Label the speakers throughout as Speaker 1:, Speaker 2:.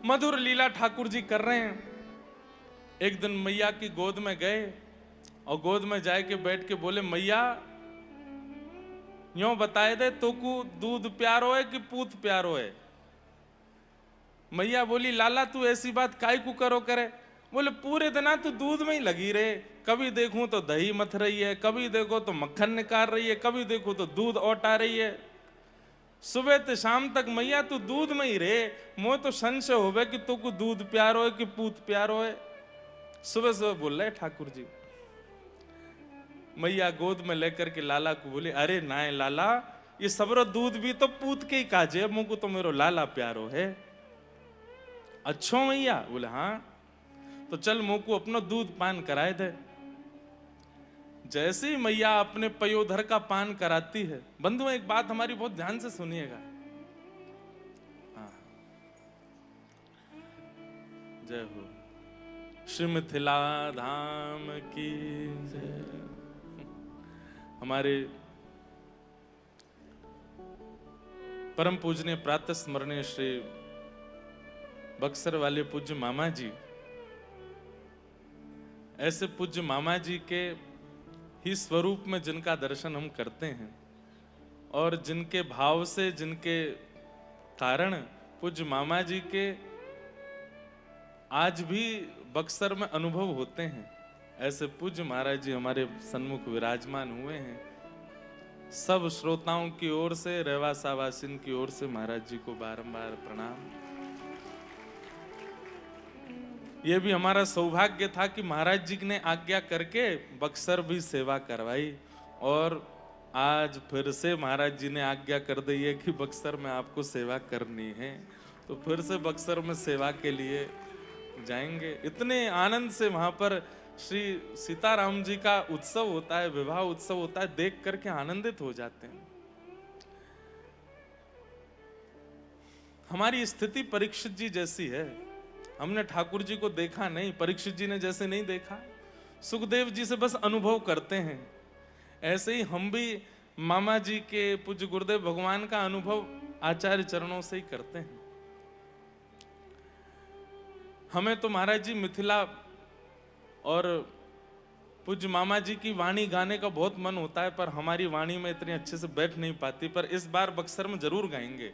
Speaker 1: मधुर लीला ठाकुर जी कर रहे हैं। एक दिन मैया की गोद में गए और गोद में जाए के बैठ के बोले, मैया यूं बताए दे तो को दूध प्यारो है कि पूत प्यारो है। मैया बोली, लाला तू ऐसी बात काय को करो करे। बोले, पूरे दिन तू दूध में ही लगी रहे, कभी देखूं तो दही मथ रही है, कभी देखो तो मक्खन निकाल रही है, कभी देखो तो दूध औटा रही है। सुबह से शाम तक मैया तू दूध में ही रहे, मोह तो संशय होवे कि तू को दूध प्यारो है कि पूत प्यारो है। सुबह सुबह बोल रहे ठाकुर जी। मैया गोद में लेकर के लाला को बोले, अरे नाय लाला, ये सबरो दूध भी तो पूत के ही काजे, मुंह को तो मेरो लाला प्यारो है। अच्छो मैया? बोले हाँ। तो चल मुंह को अपना दूध पान कराए दे। जैसे ही मैया अपने पयोधर का पान कराती है, बंधुओं एक बात हमारी बहुत ध्यान से सुनिएगा। हाँ। जय हो श्री मिथिला धाम की जय। हमारे परम पूजनीय प्रातः स्मरणीय श्री बक्सर वाले पूज्य मामा जी, ऐसे पूज्य मामा जी के ही स्वरूप में जिनका दर्शन हम करते हैं और जिनके भाव से, जिनके कारण पूज्य मामा जी के आज भी बक्सर में अनुभव होते हैं, ऐसे पूज्य महाराज जी हमारे सन्मुख विराजमान हुए हैं। सब श्रोताओं की ओर से, रहवासावासिन की ओर से महाराज जी को बारंबार प्रणाम। यह भी हमारा सौभाग्य था कि महाराज जी ने आज्ञा करके बक्सर भी सेवा करवाई और आज फिर से महाराज जी ने आज्ञा कर दी है कि बक्सर में आपको सेवा करनी है, तो फिर से बक्सर में सेवा के लिए जाएंगे। इतने आनंद से वहां पर श्री सीताराम जी का उत्सव होता है, विवाह उत्सव होता है, देख करके आनंदित हो जाते हैं। हमारी स्थिति परीक्षित जी जैसी है। हमने ठाकुर जी को देखा नहीं, परीक्षित जी ने जैसे नहीं देखा, सुखदेव जी से बस अनुभव करते हैं। ऐसे ही हम भी मामा जी के, पूज्य गुरुदेव भगवान का अनुभव आचार्य चरणों से ही करते हैं। हमें तो महाराज जी मिथिला और पूज्य मामा जी की वाणी गाने का बहुत मन होता है, पर हमारी वाणी में इतनी अच्छे से बैठ नहीं पाती, पर इस बार बक्सर में जरूर गाएंगे।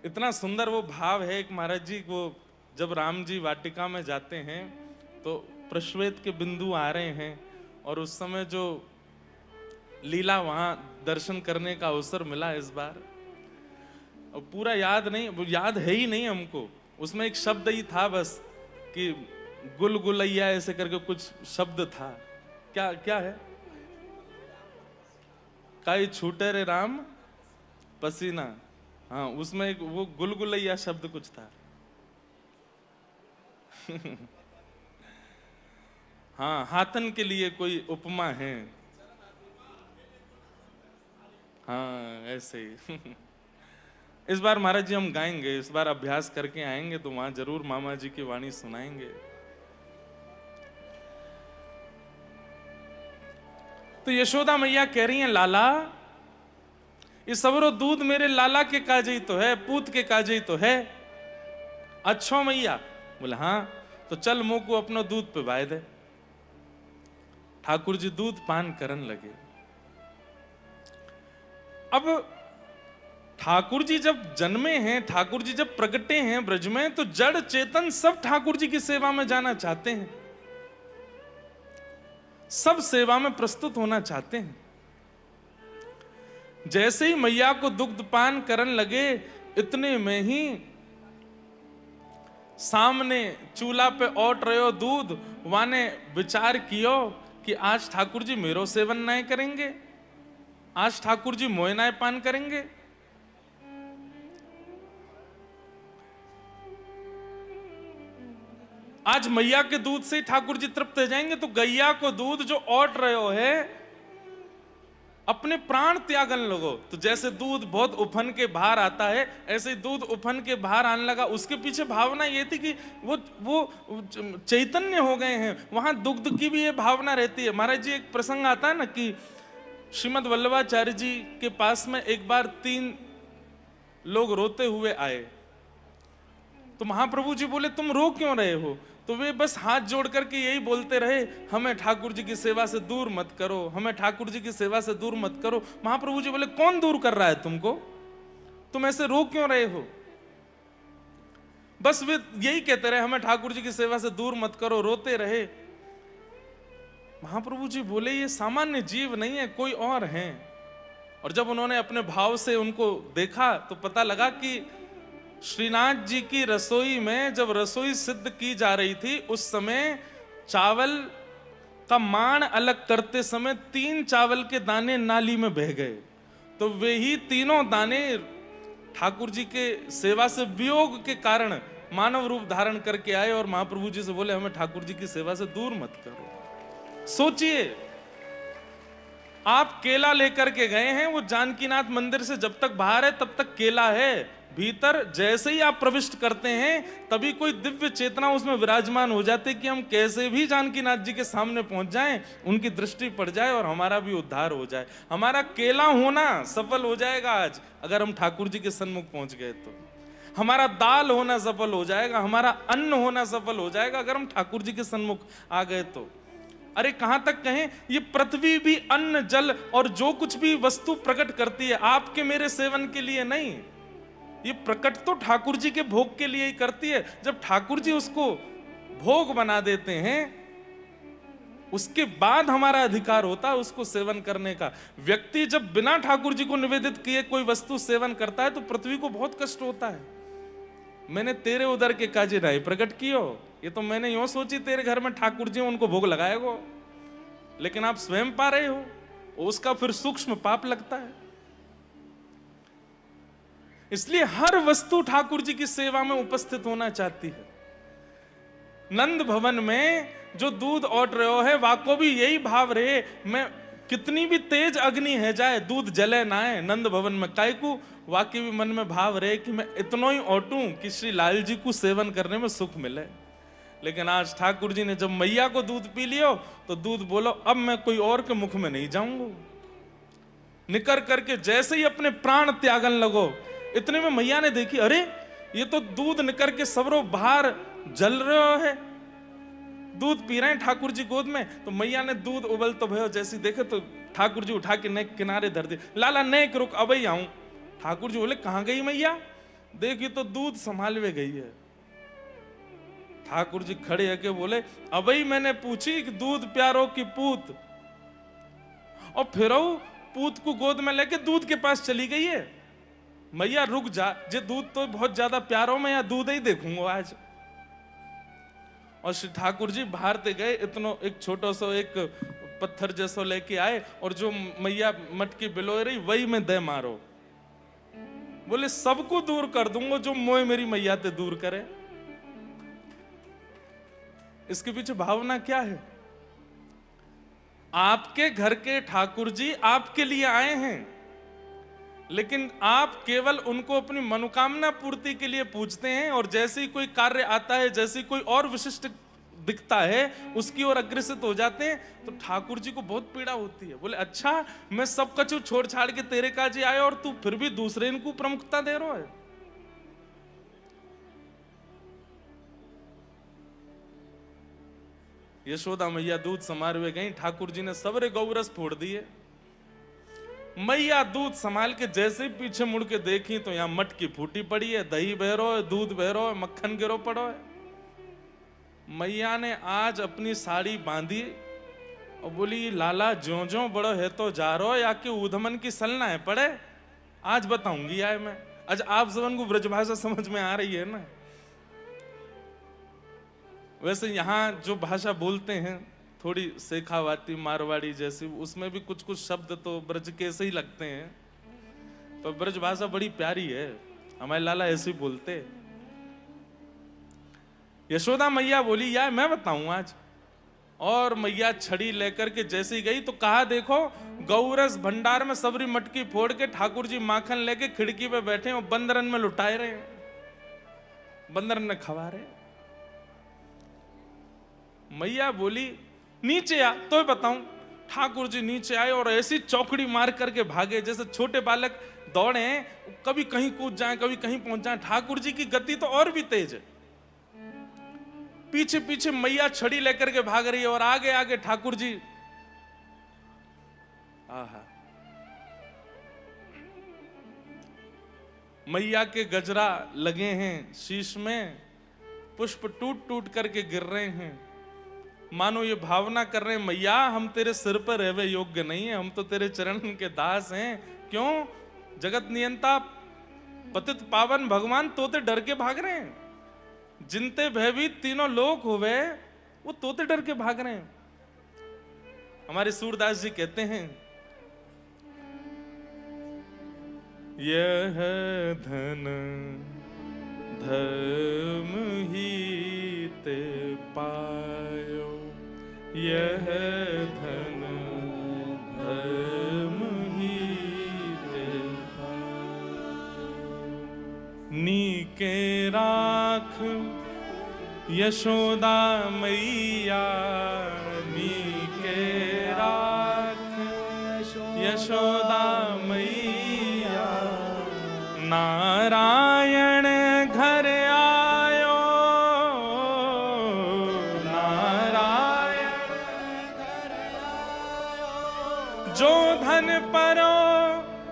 Speaker 1: इतना सुंदर वो भाव है। एक महाराज जी वो जब राम जी वाटिका में जाते हैं तो प्रश्वेत के बिंदु आ रहे हैं और उस समय जो लीला वहां दर्शन करने का अवसर मिला इस बार, और पूरा याद नहीं, वो याद है ही नहीं हमको। उसमें एक शब्द ही था बस कि गुलगुलैया ऐसे करके कुछ शब्द था। क्या क्या है? काई छूटे रे राम पसीना। हाँ, उसमें एक वो गुलगुलैया शब्द कुछ था। हाँ, हाथन के लिए कोई उपमा है। हाँ, ऐसे ही। इस बार महाराज जी हम गाएंगे, इस बार अभ्यास करके आएंगे तो वहां जरूर मामा जी की वाणी सुनाएंगे। तो यशोदा मैया कह रही हैं, लाला ये सबरो दूध मेरे लाला के काजे ही तो है, पूत के काजे ही तो है। अच्छो मैया? बोले हाँ। तो चल मुंह को अपना दूध पिवाए दे। ठाकुर जी दूध पान करन लगे। अब ठाकुर जी जब जन्मे हैं, ठाकुर जी जब प्रगटे हैं ब्रज में, तो जड़ चेतन सब ठाकुर जी की सेवा में जाना चाहते हैं, सब सेवा में प्रस्तुत होना चाहते हैं। जैसे ही मैया को दुग्ध पान करन लगे, इतने में ही सामने चूल्हा पे औट रहे दूध, वाने विचार कियो कि आज ठाकुर जी मेरो सेवन नहीं करेंगे, आज ठाकुर जी मोय नाय पान करेंगे। आज मैया के दूध से ठाकुर जी तृप्त हो जाएंगे, तो गैया को दूध जो औट रहे हो है, अपने प्राण त्यागन लगो। तो जैसे दूध बहुत उफन के बाहर आता है, ऐसे ही दूध उफन के बाहर आने लगा। उसके पीछे भावना ये थी कि वो चैतन्य हो गए हैं। वहां दुग्ध की भी ये भावना रहती है। महाराज जी एक प्रसंग आता है ना कि श्रीमद वल्लभाचार्य जी के पास में एक बार 3 लोग रोते हुए आए। तो महाप्रभु जी बोले तुम रो क्यों रहे हो? तो वे बस हाथ जोड़ करके यही बोलते रहे, हमें ठाकुर जी की सेवा से दूर मत करो, हमें ठाकुर जी की सेवा से दूर मत करो। महाप्रभु जी बोले कौन दूर कर रहा है तुमको? तुम ऐसे रो क्यों रहे हो? बस वे यही कहते रहे, हमें ठाकुर जी की सेवा से दूर मत करो, रोते रहे। महाप्रभु जी बोले ये सामान्य जीव नहीं है, कोई और हैं। और जब उन्होंने अपने भाव से उनको देखा तो पता लगा कि श्रीनाथ जी की रसोई में जब रसोई सिद्ध की जा रही थी, उस समय चावल का मान अलग करते समय 3 चावल के दाने नाली में बह गए। तो वे ही तीनों दाने ठाकुर जी के सेवा से वियोग के कारण मानव रूप धारण करके आए और महाप्रभु जी से बोले हमें ठाकुर जी की सेवा से दूर मत करो। सोचिए, आप केला लेकर के गए हैं, वो जानकीनाथ मंदिर से जब तक बाहर है तब तक केला है, भीतर जैसे ही आप प्रविष्ट करते हैं तभी कोई दिव्य चेतना उसमें विराजमान हो जाती कि हम कैसे भी जानकीनाथ जी के सामने पहुंच जाएं, उनकी दृष्टि पड़ जाए और हमारा भी उद्धार हो जाए। हमारा केला होना सफल हो जाएगा आज अगर हम ठाकुर जी के सन्मुख पहुंच गए तो। हमारा दाल होना सफल हो जाएगा, हमारा अन्न होना सफल हो जाएगा अगर हम ठाकुर जी के सन्मुख आ गए तो। अरे कहां तक कहें, ये पृथ्वी भी अन्न जल और जो कुछ भी वस्तु प्रकट करती है आपके मेरे सेवन के लिए नहीं, ये प्रकट तो ठाकुर जी के भोग के लिए ही करती है। जब ठाकुर जी उसको भोग बना देते हैं उसके बाद हमारा अधिकार होता है उसको सेवन करने का। व्यक्ति जब बिना ठाकुर जी को निवेदित किए कोई वस्तु सेवन करता है तो पृथ्वी को बहुत कष्ट होता है। मैंने तेरे उधर के काजे नहीं प्रकट कियो, ये तो मैंने यूं सोची तेरे घर में ठाकुर जी उनको भोग लगाएगो, लेकिन आप स्वयं पा रहे हो, उसका फिर सूक्ष्म पाप लगता है। इसलिए हर वस्तु ठाकुर जी की सेवा में उपस्थित होना चाहती है। नंद भवन में जो दूध औट रहे हो है, वाको भी यही भाव रहे, मैं कितनी भी तेज अग्नि है जाए दूध जले ना है नंद भवन में, कायकू वाकई भी मन में भाव रहे कि मैं इतना ही औटूं कि श्री लाल जी को सेवन करने में सुख मिले। लेकिन आज ठाकुर जी ने जब मैया को दूध पी लियो तो दूध बोलो अब मैं कोई और के मुख में नहीं जाऊंगा, निकर करके जैसे ही अपने प्राण त्यागन लगो, इतने में मैया ने देखी अरे ये तो दूध निकर के सबरो बाहर जल रहा है, दूध पी रहे हैं ठाकुर जी गोद में। तो मैया ने दूध उबल तो भयो जैसी देखे तो ठाकुर जी उठा के नेक किनारे धर दे, लाला नेक रुक अब ही आऊं। ठाकुर जी बोले कहां गई मैया? देखी तो दूध संभालवे गई है। ठाकुर जी खड़े होके बोले अब ही मैंने पूछी कि दूध प्यारो की पूत, और फिर पूत को गोद में लेके दूध के पास चली गई है। मैया रुक जा, जे दूध तो बहुत ज्यादा प्यारो में या दूध ही देखूंगा आज। और श्री ठाकुर जी बाहर ते गए, इतनो एक छोटा सा एक पत्थर जैसा लेके आए और जो मैया मटकी बिलो रही वही में दे मारो। बोले सबको दूर कर दूंगा जो मोए मेरी मैया ते दूर करे। इसके पीछे भावना क्या है? आपके घर के ठाकुर जी आपके लिए आए हैं, लेकिन आप केवल उनको अपनी मनोकामना पूर्ति के लिए पूजते हैं, और जैसे ही कोई कार्य आता है, जैसे ही कोई और विशिष्ट दिखता है उसकी ओर अग्रसित हो जाते हैं। तो ठाकुर जी को बहुत पीड़ा होती है। बोले अच्छा मैं सब कछु छोड़ छाड़ के तेरे काजे आए और तू फिर भी दूसरे इनको प्रमुखता दे रहा है। यशोदा मैया दूध समारोह गई, ठाकुर जी ने सबरे गौरस फोड़ दिए। मैया दूध संभाल के जैसे ही पीछे मुड़ के देखी तो यहां मटकी फूटी पड़ी है, दही बह रहा है, दूध बह रहा है, मक्खन गिरो पड़ो है। मैया ने आज अपनी साड़ी बांधी और बोली लाला ज्यो ज्यो बड़ो है तो जा रो या कि उधमन की सलना है पड़े, आज बताऊंगी आए मैं। आज आप सबन को ब्रजभाषा समझ में आ रही है ना? वैसे यहाँ जो भाषा बोलते हैं थोड़ी शेखावाती मारवाड़ी जैसी, उसमें भी कुछ कुछ शब्द तो ब्रज के ऐसे ही लगते हैं। तो ब्रज भाषा बड़ी प्यारी है, हमारे लाला ऐसे ही बोलते। यशोदा मैया बोली यार मैं बताऊं आज, और मैया छड़ी लेकर के जैसे ही गई तो कहा देखो गौरस भंडार में सबरी मटकी फोड़ के ठाकुर जी माखन लेके खिड़की पे बैठे और बंदरन में लुटाए रहे, बंदरन ने खवा रहे। मैया बोली नीचे आ तो बताऊं। ठाकुर जी नीचे आए और ऐसी चौकड़ी मार करके भागे जैसे छोटे बालक दौड़े, कभी कहीं कूद जाएं कभी कहीं पहुंच जाएं। ठाकुर जी की गति तो और भी तेज है। पीछे पीछे मैया छड़ी लेकर के भाग रही है और आगे आगे ठाकुर जी। आहा, मैया के गजरा लगे हैं शीश में, पुष्प टूट टूट करके गिर रहे हैं, मानो ये भावना कर रहे हैं मैया हम तेरे सिर पर रहवे योग्य नहीं है, हम तो तेरे चरण के दास हैं। क्यों? जगत नियंता पतित पावन भगवान तोते डर के भाग रहे हैं, जिनते भयभीत तीनों लोक हुए वो तोते डर के भाग रहे हैं। हमारे सूरदास जी कहते हैं, यह धन धर्म ही ते पायो, यह धन धर्म ही ते पायो। नीके राख यशोदा मैया, नीके राख यशोदा मैया, नारायण घर आयो, नारायण घर आयो। जो धन परो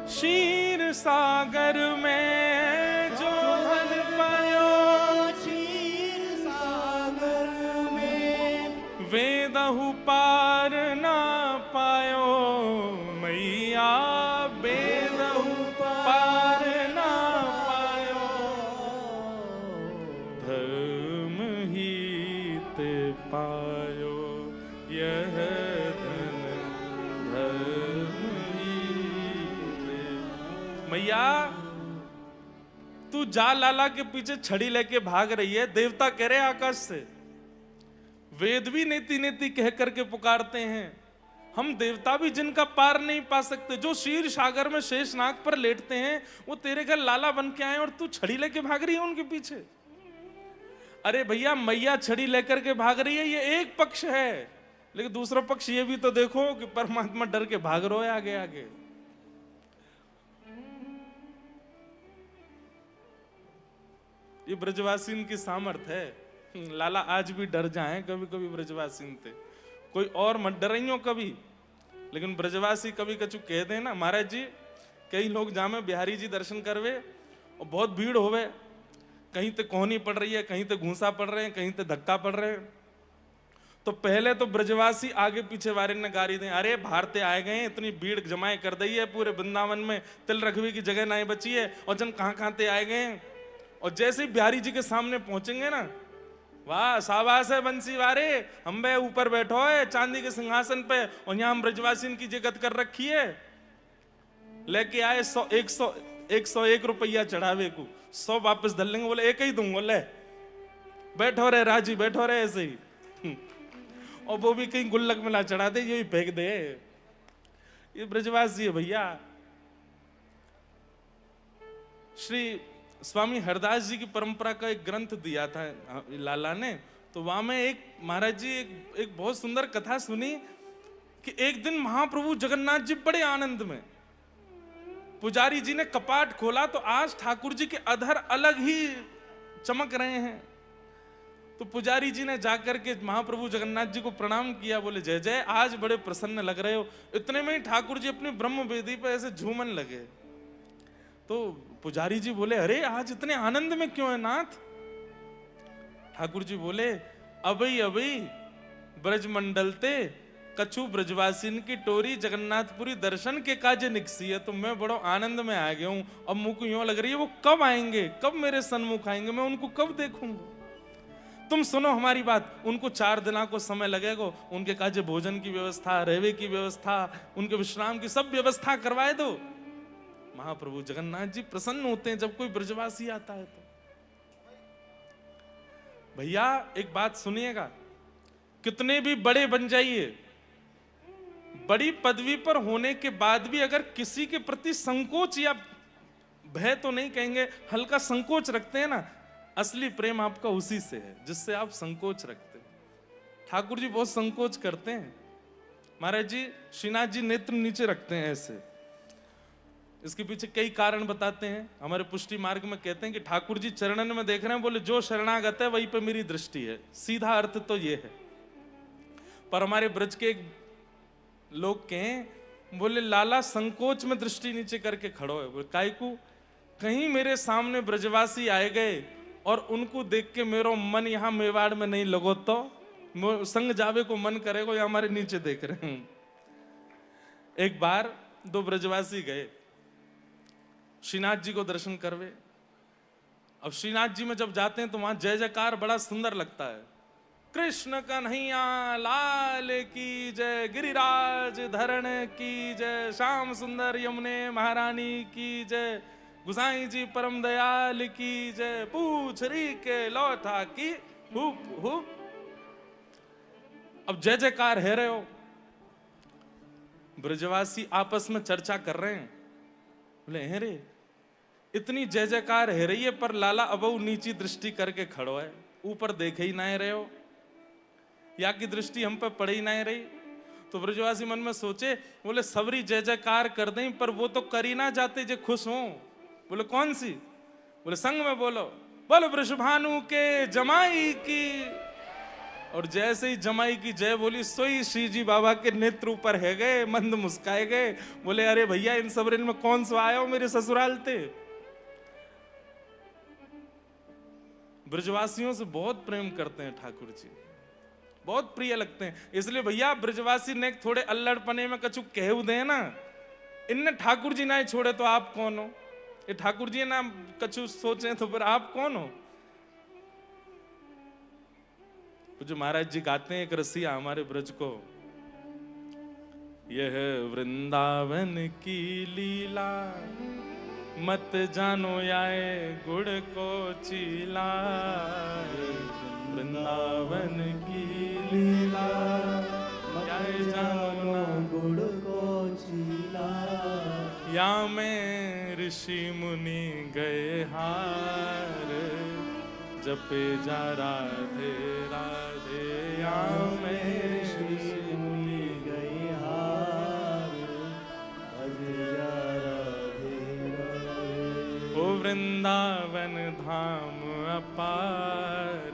Speaker 1: क्षीर सागर में, जो धन परो क्षीर सागर में, वेदहु पार ना पायो मैया, वेदहु पार ना पायो। धर्म ही ते पायो, यह धन धर्म ही ते। मैया तू जा लाला के पीछे छड़ी लेके भाग रही है, देवता कह रहे आकाश से, वेद भी नेति नेति कह करके पुकारते हैं, हम देवता भी जिनका पार नहीं पा सकते, जो शीर सागर में शेषनाग पर लेटते हैं, वो तेरे घर लाला बन के आए और तू छड़ी लेके भाग रही है उनके पीछे। अरे भैया मैया छड़ी लेकर के भाग रही है ये एक पक्ष है, लेकिन दूसरा पक्ष ये भी तो देखो कि परमात्मा डर के भाग रहा है आगे आगे। ये ब्रजवासीन की सामर्थ है। लाला आज भी डर जाए कभी कभी ब्रजवासीन थे, कोई और मत डरियो कभी, लेकिन ब्रजवासी कभी कछु कह दे ना। महाराज जी कई लोग जामे बिहारी जी दर्शन करवे और बहुत भीड़ होवे, कहीं ते कोहनी पड़ रही है, कहीं ते घूसा पड़ रहे हैं, कहीं ते धक्का पड़ रहे हैं, तो पहले तो ब्रजवासी आगे पीछे वारे ने गारी दें, अरे भारते आए गए, इतनी भीड़ जमाए कर दी है पूरे वृंदावन में, तिल रखवी की जगह नहीं बची है और जन कहां कहां ते आए गए। और जैसे ही बिहारी जी के सामने पहुंचेंगे ना, वाह शाबाश है बंसी वारे, हम बे ऊपर बैठो है चांदी के सिंहासन पे और यहाँ हम ब्रजवासी की जगत कर रखी है। लेके आए 101 रुपया चढ़ावे को, 100 वापस धर लेंगे, बोले एक ही दूंगा, ले बैठो रे राजी, बैठो रे ऐसे ही और वो भी कहीं गुल्लक में ला चढ़ा दे, यही फेंक दे। ये ब्रजवासी है भैया। श्री स्वामी हरदास जी की परंपरा का एक ग्रंथ दिया था लाला ने, तो वहां में एक महाराज जी एक बहुत सुंदर कथा सुनी कि एक दिन महाप्रभु जगन्नाथ जी बड़े आनंद में, पुजारी जी ने कपाट खोला तो आज ठाकुर जी के अधर अलग ही चमक रहे हैं। तो पुजारी जी ने जाकर के महाप्रभु जगन्नाथ जी को प्रणाम किया, बोले जय जय, आज बड़े प्रसन्न लग रहे हो। इतने में ही ठाकुर जी अपनी ब्रह्म वेदी पर ऐसे झूमन लगे। तो पुजारी जी बोले, अरे आज इतने आनंद में क्यों है नाथ? ठाकुर जी बोले, अबई अबई ब्रज मंडलते कछु ब्रजवासीन की टोरी जगन्नाथपुरी दर्शन के काजे निकसी है। तो मैं बड़ो आनंद में आ गया हूं, अब मुझको यूं लग रही है वो कब आएंगे, कब मेरे सन्मुख आएंगे, मैं उनको कब देखूंगा। तुम सुनो हमारी बात, उनको 4 दिना को समय लगेगा, उनके काजे भोजन की व्यवस्था, रहवे की व्यवस्था, उनके विश्राम की सब व्यवस्था करवाए दो। महाप्रभु जगन्नाथ जी प्रसन्न होते हैं जब कोई ब्रजवासी आता है। तो भैया एक बात सुनिएगा, कितने भी बड़े बन जाइए, बड़ी पदवी पर होने के बाद भी अगर किसी के प्रति संकोच या भय तो नहीं कहेंगे, हल्का संकोच रखते हैं ना, असली प्रेम आपका उसी से है जिससे आप संकोच रखते हैं। ठाकुर जी बहुत संकोच करते हैं। महाराज जी श्रीनाथ जी नेत्र नीचे रखते हैं ऐसे, इसके पीछे कई कारण बताते हैं। हमारे पुष्टि मार्ग में कहते हैं कि ठाकुर जी चरणन में देख रहे हैं, बोले जो शरणागत है वहीं पे मेरी दृष्टि है। सीधा अर्थ तो ये है। पर हमारे ब्रज के एक लोग कहें, बोले लाला संकोच में दृष्टि नीचे करके खड़ो है। बोले कायकू, कहीं मेरे सामने ब्रजवासी आए गए और उनको देख के मेरा मन यहाँ मेवाड़ में नहीं लगो तो संग जावे को मन करेगा, या हमारे नीचे देख रहे हैं। एक बार दो ब्रजवासी गए श्रीनाथ जी को दर्शन करवे। अब श्रीनाथ जी में जब जाते हैं तो वहां जय जयकार बड़ा सुंदर लगता है। कृष्ण कन्हैया लाल की जय, गिरिराज धरण की जय, श्याम सुंदर यमुने महारानी की जय, गुसाई जी परम दयाल की जय, पूछ री के लौटा की हुप हुप। अब जय जयकार है रहे हो, ब्रजवासी आपस में चर्चा कर रहे हैं। बोले हैं रे, इतनी जय जयकार है रही है पर लाला अबऊ नीची दृष्टि करके खड़ो है, ऊपर देखे ही ना रहे हो, या की दृष्टि हम पे पड़ ही ना रही। तो ब्रजवासी मन में सोचे, बोले सबरी जय जयकार कर दें पर वो तो कर ही ना जाते जो खुश हो। बोले कौन सी? बोले संग में बोलो, बोलो वृषभानु के जमाई की। और जैसे ही जमाई की जय बोली, सोई श्री जी बाबा के नेत्र ऊपर है गए, मंद मुस्काए गए। बोले अरे भैया, इन सबरिन में कौन सा आया हो मेरे ससुराल थे। ब्रजवासियों से बहुत प्रेम करते हैं ठाकुर जी, बहुत प्रिय लगते हैं। इसलिए भैया ब्रजवासी ने थोड़े अल्लड़पने में कछु कहू दे ना, इनने ठाकुर जी ना छोड़े तो आप कौन हो। ये ठाकुर जी ना कछु सोचे तो फिर आप कौन हो। जो महाराज जी गाते हैं एक रसिया हमारे ब्रज को, यह वृंदावन की लीला मत जानो आए गुड़ को चीला। वृंदावन की लीला क्या जानो ना गुड़ को चीला। या में ऋषि मुनि गए हार, जपे जा राधे राधे। या में ऋषि मुनि गए हार, भजे जा राधे राधे। ओ वृंदावन धाम अपार,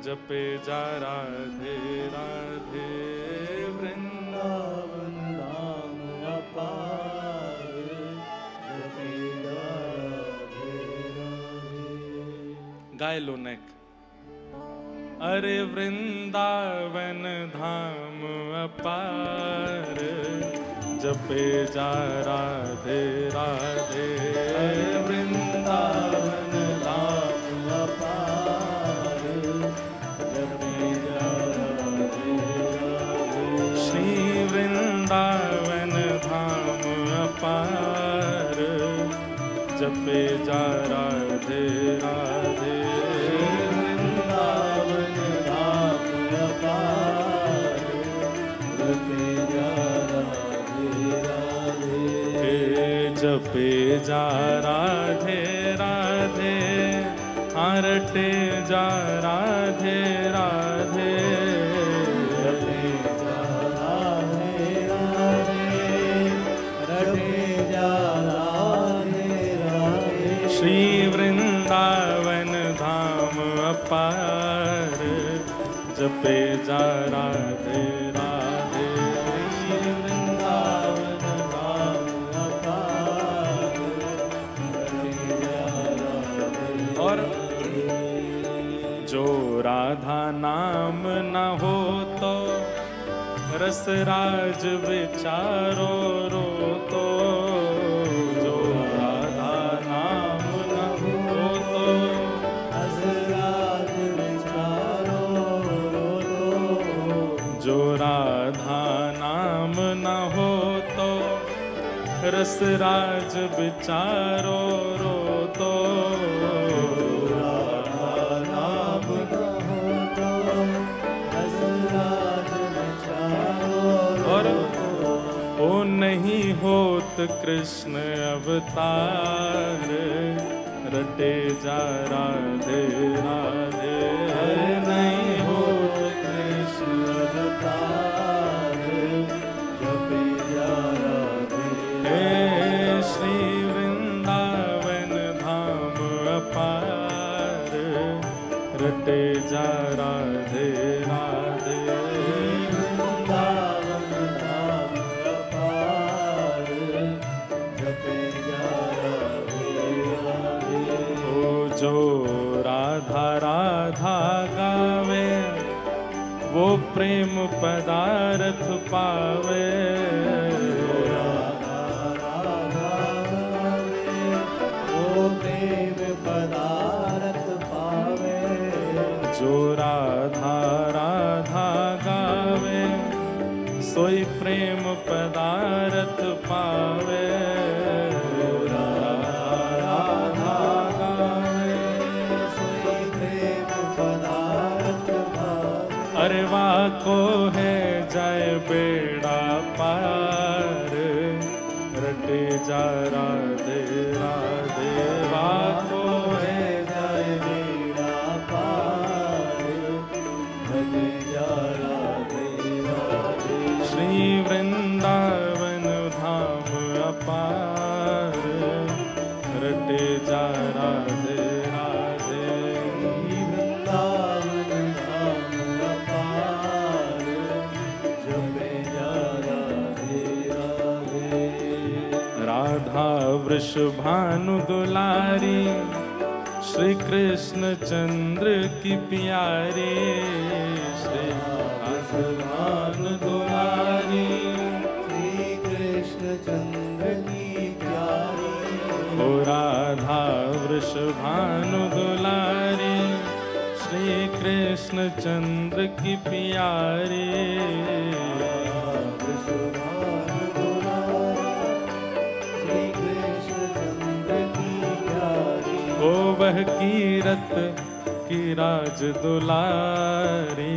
Speaker 1: जपे जा राधे राधे। वृंदावन धाम अपार, जपे जा राधे राधे। गाय लो नेक। अरे वृंदावन धाम अपार, जपे जा राधे राधे। वृंदावन धाम अपार, जपे जा राधे राधे। श्री वृंदावन धाम अपार, जपे जा राधे राधे। वृंदावन धाम अपार, जपे जा राधे राधे। जपे जा राधे राधे, रटे जा राधे राधे। जपे जा राधे राधे, रटे जा राधे राधे। श्री वृंदावन धाम अपार, जपे जा राधे राधे। श्री वृंदावन धाम अपार, जपे जा राधे। और जो राधा नाम न हो तो रसराज विचारो रो तो। जो राधा नाम न हो तो रसराज विचारो रो तो। जो राधा नाम न हो तो रसराज विचारो रो तो। और ओ नहीं होत कृष्ण अवतार, रटे जा राधे राधे। नहीं होत कृष्ण अवतार, जपे जा राधे। रटे जा राधे राधे।
Speaker 2: वृंदावन धाम अपार, जपे जा राधे राधे।
Speaker 1: ओ जो राधा राधा गावे, वो प्रेम पदार्थ पावे।
Speaker 2: राधा राधा गावे, वो प्रेम पदार्थ पावे।
Speaker 1: जो राधा राधा गावे, सोई प्रेम पदार्थ पावे।
Speaker 2: राधा राधा गावे, सोई प्रेम पदार्थ पावे।
Speaker 1: अरे वाह को है जाए बेड़ा पार, रटे जा राधे राधे। वाह को है
Speaker 2: जाए बेड़ा पार, रटे जा राधे राधे।
Speaker 1: श्री वृंदावन धाम अपार, रटे जा राधे राधे।
Speaker 2: वृंदावन धाम अपार, जपे जा राधे राधे।
Speaker 1: राधा वृषभानु दुलारी, श्री कृष्ण चंद्र की प्यारी। श्री वृषभानु दुलारी,
Speaker 2: श्री कृष्ण चंद्र की प्यारी।
Speaker 1: ओ राधा वृषभानु दुलारी, श्री कृष्ण चंद्र की प्यारी।
Speaker 2: वृषभानु दुलारी, श्री कृष्ण चंद्र की प्यारी।
Speaker 1: ओ वह कीरत की राज दुलारी,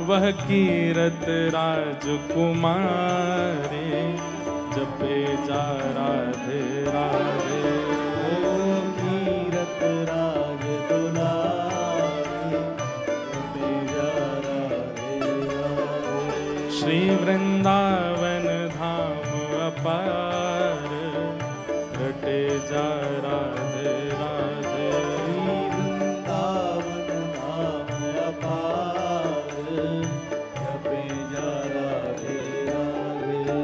Speaker 1: वह कीरत राजकुमारी। जपे जा राधे राधे।
Speaker 2: ओ कीरत राज दुलारी, जपे जा राधे राधे।
Speaker 1: श्री वृंदावन धाम अपार, रटे जा राधे राधे।
Speaker 2: वृंदावन धाम अपार, जपे जा राधे राधे।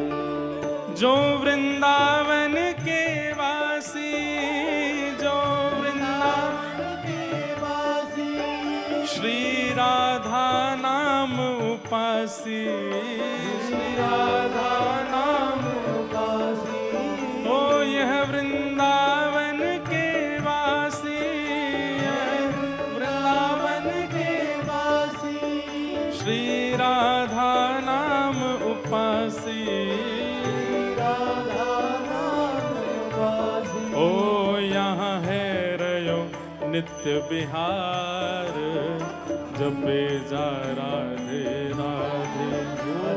Speaker 1: जो वृंदावन के वासी, जो वृंदावन
Speaker 2: के वासी,
Speaker 1: श्री राधा नाम उपासी। श्री राधा नाम
Speaker 2: उपासी।
Speaker 1: ओ यह वृंदावन के वासी, वृंदावन के
Speaker 2: वासी,
Speaker 1: श्री राधा नाम उपासी।
Speaker 2: राधा नाम उपासी।
Speaker 1: ओ यहाँ है रयो नित्य बिहार, जपे जा राधे राधे।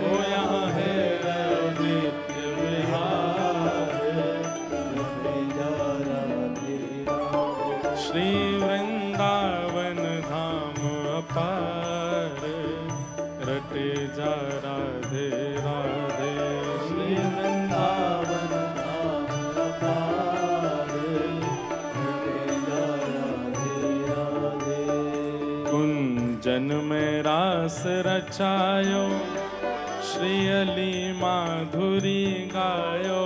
Speaker 1: ओ यहाँ है रयो नित्य बिहार,
Speaker 2: जपे जा राधे राधे।
Speaker 1: श्री वृंदावन धाम अपार, रटे जा राधे राधे। श्री
Speaker 2: वृंदावन धाम अपार, जपे जा राधे राधे।
Speaker 1: कुंजन में रास रचायो, श्री अली माधुरी गायो।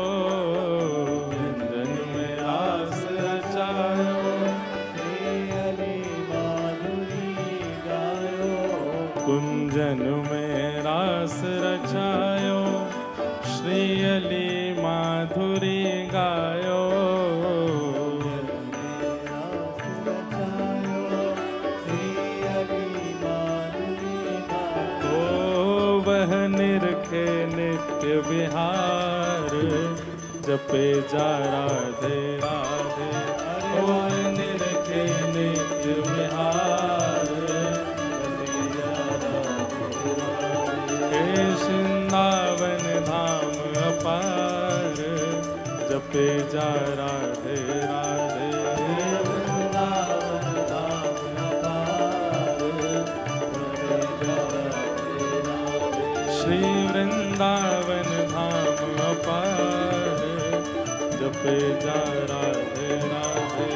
Speaker 1: कुंजन में रास रचायो,
Speaker 2: श्री अली माधुरी गायो।
Speaker 1: कुंजन में रास रचायो, श्री अली माधुरी गायो। तो वह निरखे नित्य विहार, जपे जा राधे राधे। ओ निरखे नित्य विहार, जपे जा राधे राधे। हे वृंदावन धाम अपार, जपे जा राधे राधे।
Speaker 2: वृंदावन धाम अपार, जपे जा राधे राधे।
Speaker 1: श्री वृंदावन धाम अपार, जपे जा राधे राधे।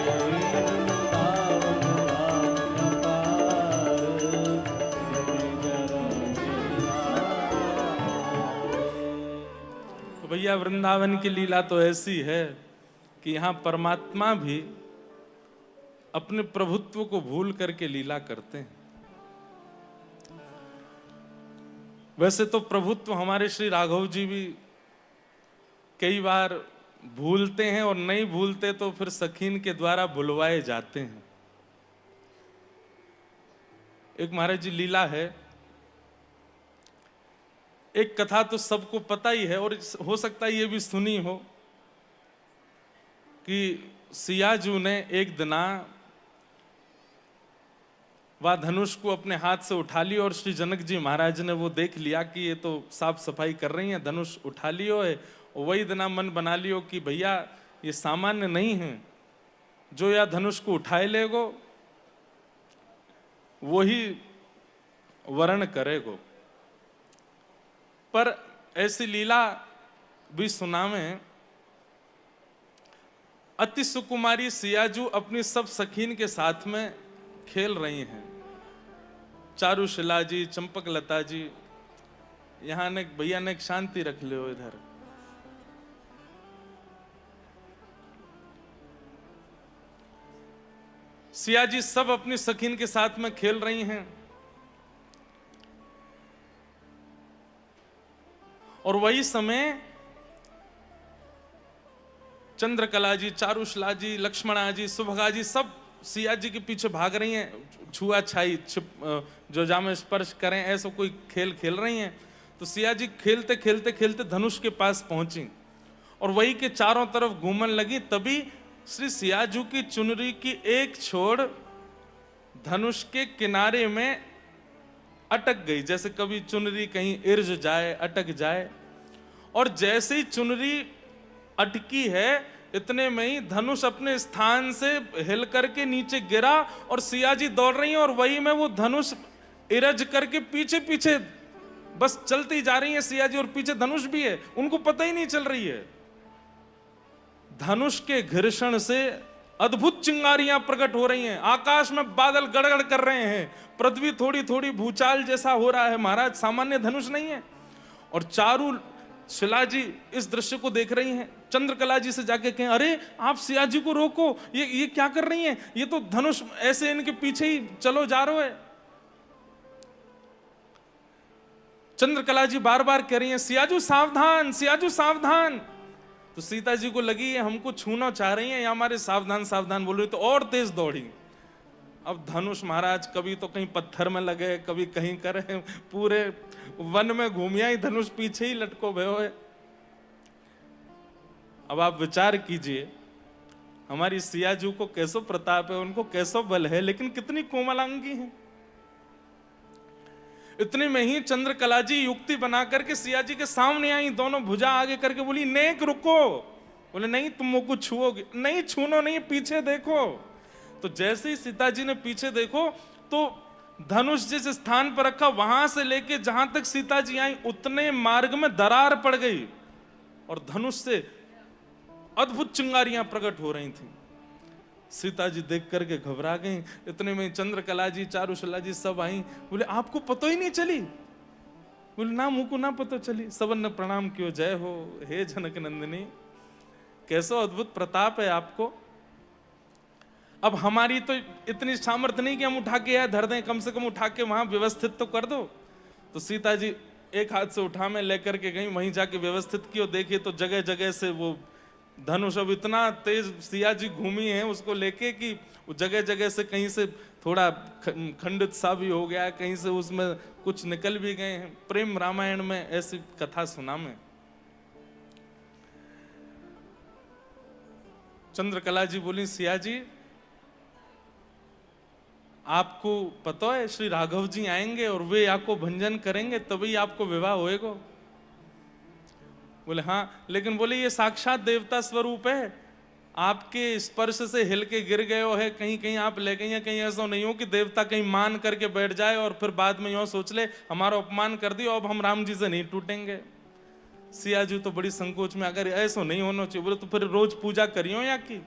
Speaker 2: वृंदावन धाम अपार,
Speaker 1: भैया वृंदावन की लीला तो ऐसी है कि यहाँ परमात्मा भी अपने प्रभुत्व को भूल करके लीला करते हैं। वैसे तो प्रभुत्व हमारे श्री राघव जी भी कई बार भूलते हैं, और नहीं भूलते तो फिर सखीन के द्वारा भुलवाए जाते हैं। एक महाराज जी लीला है, एक कथा तो सबको पता ही है, और हो सकता है ये भी सुनी हो कि सियाजू ने एक दिना वह धनुष को अपने हाथ से उठा लिया, और श्री जनक जी महाराज ने वो देख लिया कि ये तो साफ सफाई कर रही हैं, धनुष उठा लियो है। और वही दिना मन बना लियो कि भैया ये सामान्य नहीं है, जो या धनुष को उठाए लेगो वही वर्ण करेगो। पर ऐसी लीला भी सुना में, अति सुकुमारी सियाजू अपनी सब सखीन के साथ में खेल रही हैं। चारुशिला जी, चंपक लता जी, यहां ने भैया ने एक शांति रख ले हो इधर। सिया जी सब अपनी सखीन के साथ में खेल रही हैं, और वही समय चंद्रकला जी, चारुशिला जी, लक्ष्मणा जी, सुभगा जी सब सिया जी के पीछे भाग रही हैं। छुआ छाई, जो जामे स्पर्श करें, ऐसा कोई खेल खेल रही हैं। तो सिया जी खेलते खेलते खेलते धनुष के पास पहुंची, और वही के चारों तरफ घूमने लगी। तभी श्री सियाजू की चुनरी की एक छोड़ धनुष के किनारे में अटक गई, जैसे कभी चुनरी कहीं इर्ज जाए, अटक जाए। और जैसे ही चुनरी अटकी है, इतने में ही धनुष अपने स्थान से हिल करके नीचे गिरा, और सिया जी दौड़ रही हैं, और वही में वो धनुष इरज करके पीछे पीछे बस चलती जा रही है सिया जी, और पीछे धनुष भी है, उनको पता ही नहीं चल रही है। धनुष के घर्षण से अद्भुत चिंगारियां प्रकट हो रही हैं, आकाश में बादल गड़गड़ कर रहे हैं, पृथ्वी थोड़ी थोड़ी भूचाल जैसा हो रहा है। महाराज सामान्य धनुष नहीं है। और चारू शिला जी इस दृश्य को देख रही हैं। चंद्रकला जी से जाके कहें, अरे आप सिया जी को रोको, ये क्या कर रही हैं, ये तो धनुष ऐसे इनके पीछे ही चलो जा रहे है। चंद्रकला जी बार बार कह रही हैं, सियाजू सावधान, सियाजू सावधान। तो सीता जी को लगी ये हमको छूना चाह रही हैं, या हमारे सावधान सावधान बोल रही, तो और तेज दौड़ी। अब धनुष महाराज कभी तो कहीं पत्थर में लगे, कभी कहीं करे, पूरे वन में घूमिया ही धनुष पीछे ही लटको भयो है। अब आप विचार कीजिए, हमारी सियाजू को कैसो प्रताप है, उनको कैसो बल है, लेकिन कितनी कोमलांगी है। इतने में ही चंद्रकला जी युक्ति बना करके सिया जी के सामने आई, दोनों भुजा आगे करके बोली, नेक रुको। बोले नहीं, तुम मुझको छुओगे नहीं, छूनो नहीं, पीछे देखो। तो जैसे ही सीता जी ने पीछे देखो, तो धनुष जिस स्थान पर रखा, वहां से लेके जहां तक सीता जी आई, उतने मार्ग में दरार पड़ गई, और धनुष से अद्भुत चिंगारियां प्रकट हो रही थी। सीता जी देख करके घबरा गई। इतने में चंद्रकला जी, चारुशिला जी सब आई। बोले आपको पता ही नहीं चली? बोले ना, मुझको ना पता चली। सबन ने प्रणाम कियो, जय हो हे जनक नंदिनी, कैसो अद्भुत प्रताप है आपको। अब हमारी तो इतनी सामर्थ्य नहीं कि हम उठा के या धर दें, कम से कम उठा के वहां व्यवस्थित तो कर दो। तो सीता जी एक हाथ से उठा में लेकर के गई, वहीं जाके व्यवस्थित कियो। देखिए तो जगह जगह से वो धनुष अब इतना तेज सिया जी घूमी है उसको लेके कि वो जगह जगह से कहीं से थोड़ा खंडित सा भी हो गया है, कहीं से उसमें कुछ निकल भी गए हैं। प्रेम रामायण में ऐसी कथा सुना में। चंद्रकला जी बोली, सिया जी आपको पता है श्री राघव जी आएंगे और वे आपको भंजन करेंगे, तभी आपको विवाह होएगा। बोले हाँ, लेकिन बोले ये साक्षात देवता स्वरूप है, आपके स्पर्श से हिल के गिर गए हो है, कहीं कहीं आप ले गई हैं, कहीं ऐसा नहीं हो कि देवता कहीं मान करके बैठ जाए और फिर बाद में यूं सोच ले हमारा अपमान कर दिया, अब हम राम जी से नहीं टूटेंगे। सिया जी तो बड़ी संकोच में, अगर ऐसा नहीं होना चाहिए, बोले तो फिर रोज पूजा करियो या की।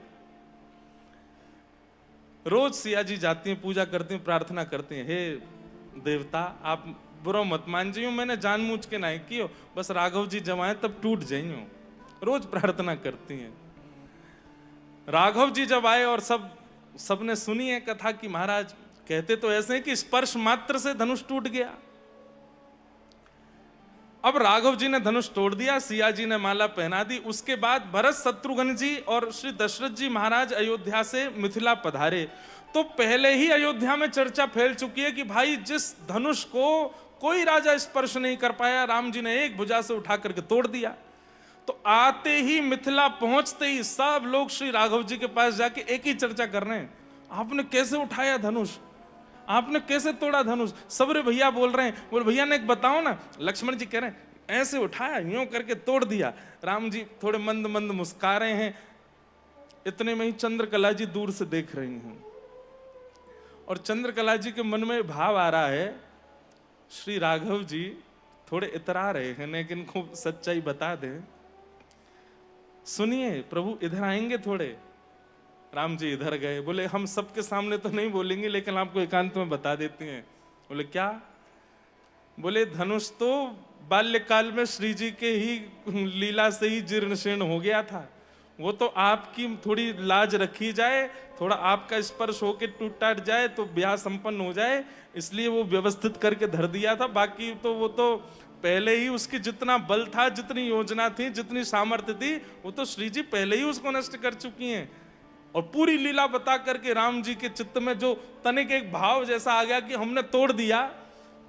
Speaker 1: रोज सिया जी जाती हैं, पूजा करती हैं, प्रार्थना करती हैं, हे देवता आप बुरा मत मान जियो, मैंने जानबूझ के नहीं कियो, बस राघव जी जब आए तब टूट जाइयो। रोज प्रार्थना करती हैं। राघव जी जब आए और सबने सुनी है कथा कि महाराज कहते तो ऐसे हैं कि स्पर्श मात्र से धनुष टूट गया। अब राघव जी ने धनुष तोड़ दिया, सिया जी ने माला पहना दी। उसके बाद भरत, शत्रुघ्न जी और श्री दशरथ जी महाराज अयोध्या से मिथिला पधारे। तो पहले ही अयोध्या में चर्चा फैल चुकी है कि भाई जिस धनुष को कोई राजा स्पर्श नहीं कर पाया, राम जी ने एक भुजा से उठा करके तोड़ दिया। तो आते ही मिथिला पहुंचते ही सब लोग श्री राघव जी के पास जाके एक ही चर्चा कर रहे हैं, आपने कैसे उठाया धनुष, आपने कैसे तोड़ा धनुष। सबरे भैया बोल रहे हैं, बोले भैया ने एक बताओ ना। लक्ष्मण जी कह रहे हैं ऐसे उठाया, यूं करके तोड़ दिया। राम जी थोड़े मंद मंद मुस्कुरा रहे हैं। इतने में ही चंद्रकला जी दूर से देख रही हैं और चंद्रकला जी के मन में भाव आ रहा है, श्री राघव जी थोड़े इतरा रहे हैं लेकिन खूब सच्चाई बता दें। सुनिए प्रभु इधर आएंगे थोड़े। राम जी इधर गए, बोले हम सबके सामने तो नहीं बोलेंगे लेकिन आपको एकांत में बता देते हैं। बोले क्या? बोले धनुष तो बाल्यकाल में श्री जी के ही लीला से ही जीर्ण शीर्ण हो गया था, वो तो आपकी थोड़ी लाज रखी जाए, थोड़ा आपका स्पर्श होके टूट टाट जाए तो ब्याह संपन्न हो जाए, इसलिए वो व्यवस्थित करके धर दिया था। बाकी तो वो तो पहले ही उसकी जितना बल था, जितनी योजना थी, जितनी सामर्थ्य थी, वो तो श्री जी पहले ही उसको नष्ट कर चुकी हैं। और पूरी लीला बता करके राम जी के चित्त में जो तनिक एक भाव जैसा आ गया कि हमने तोड़ दिया,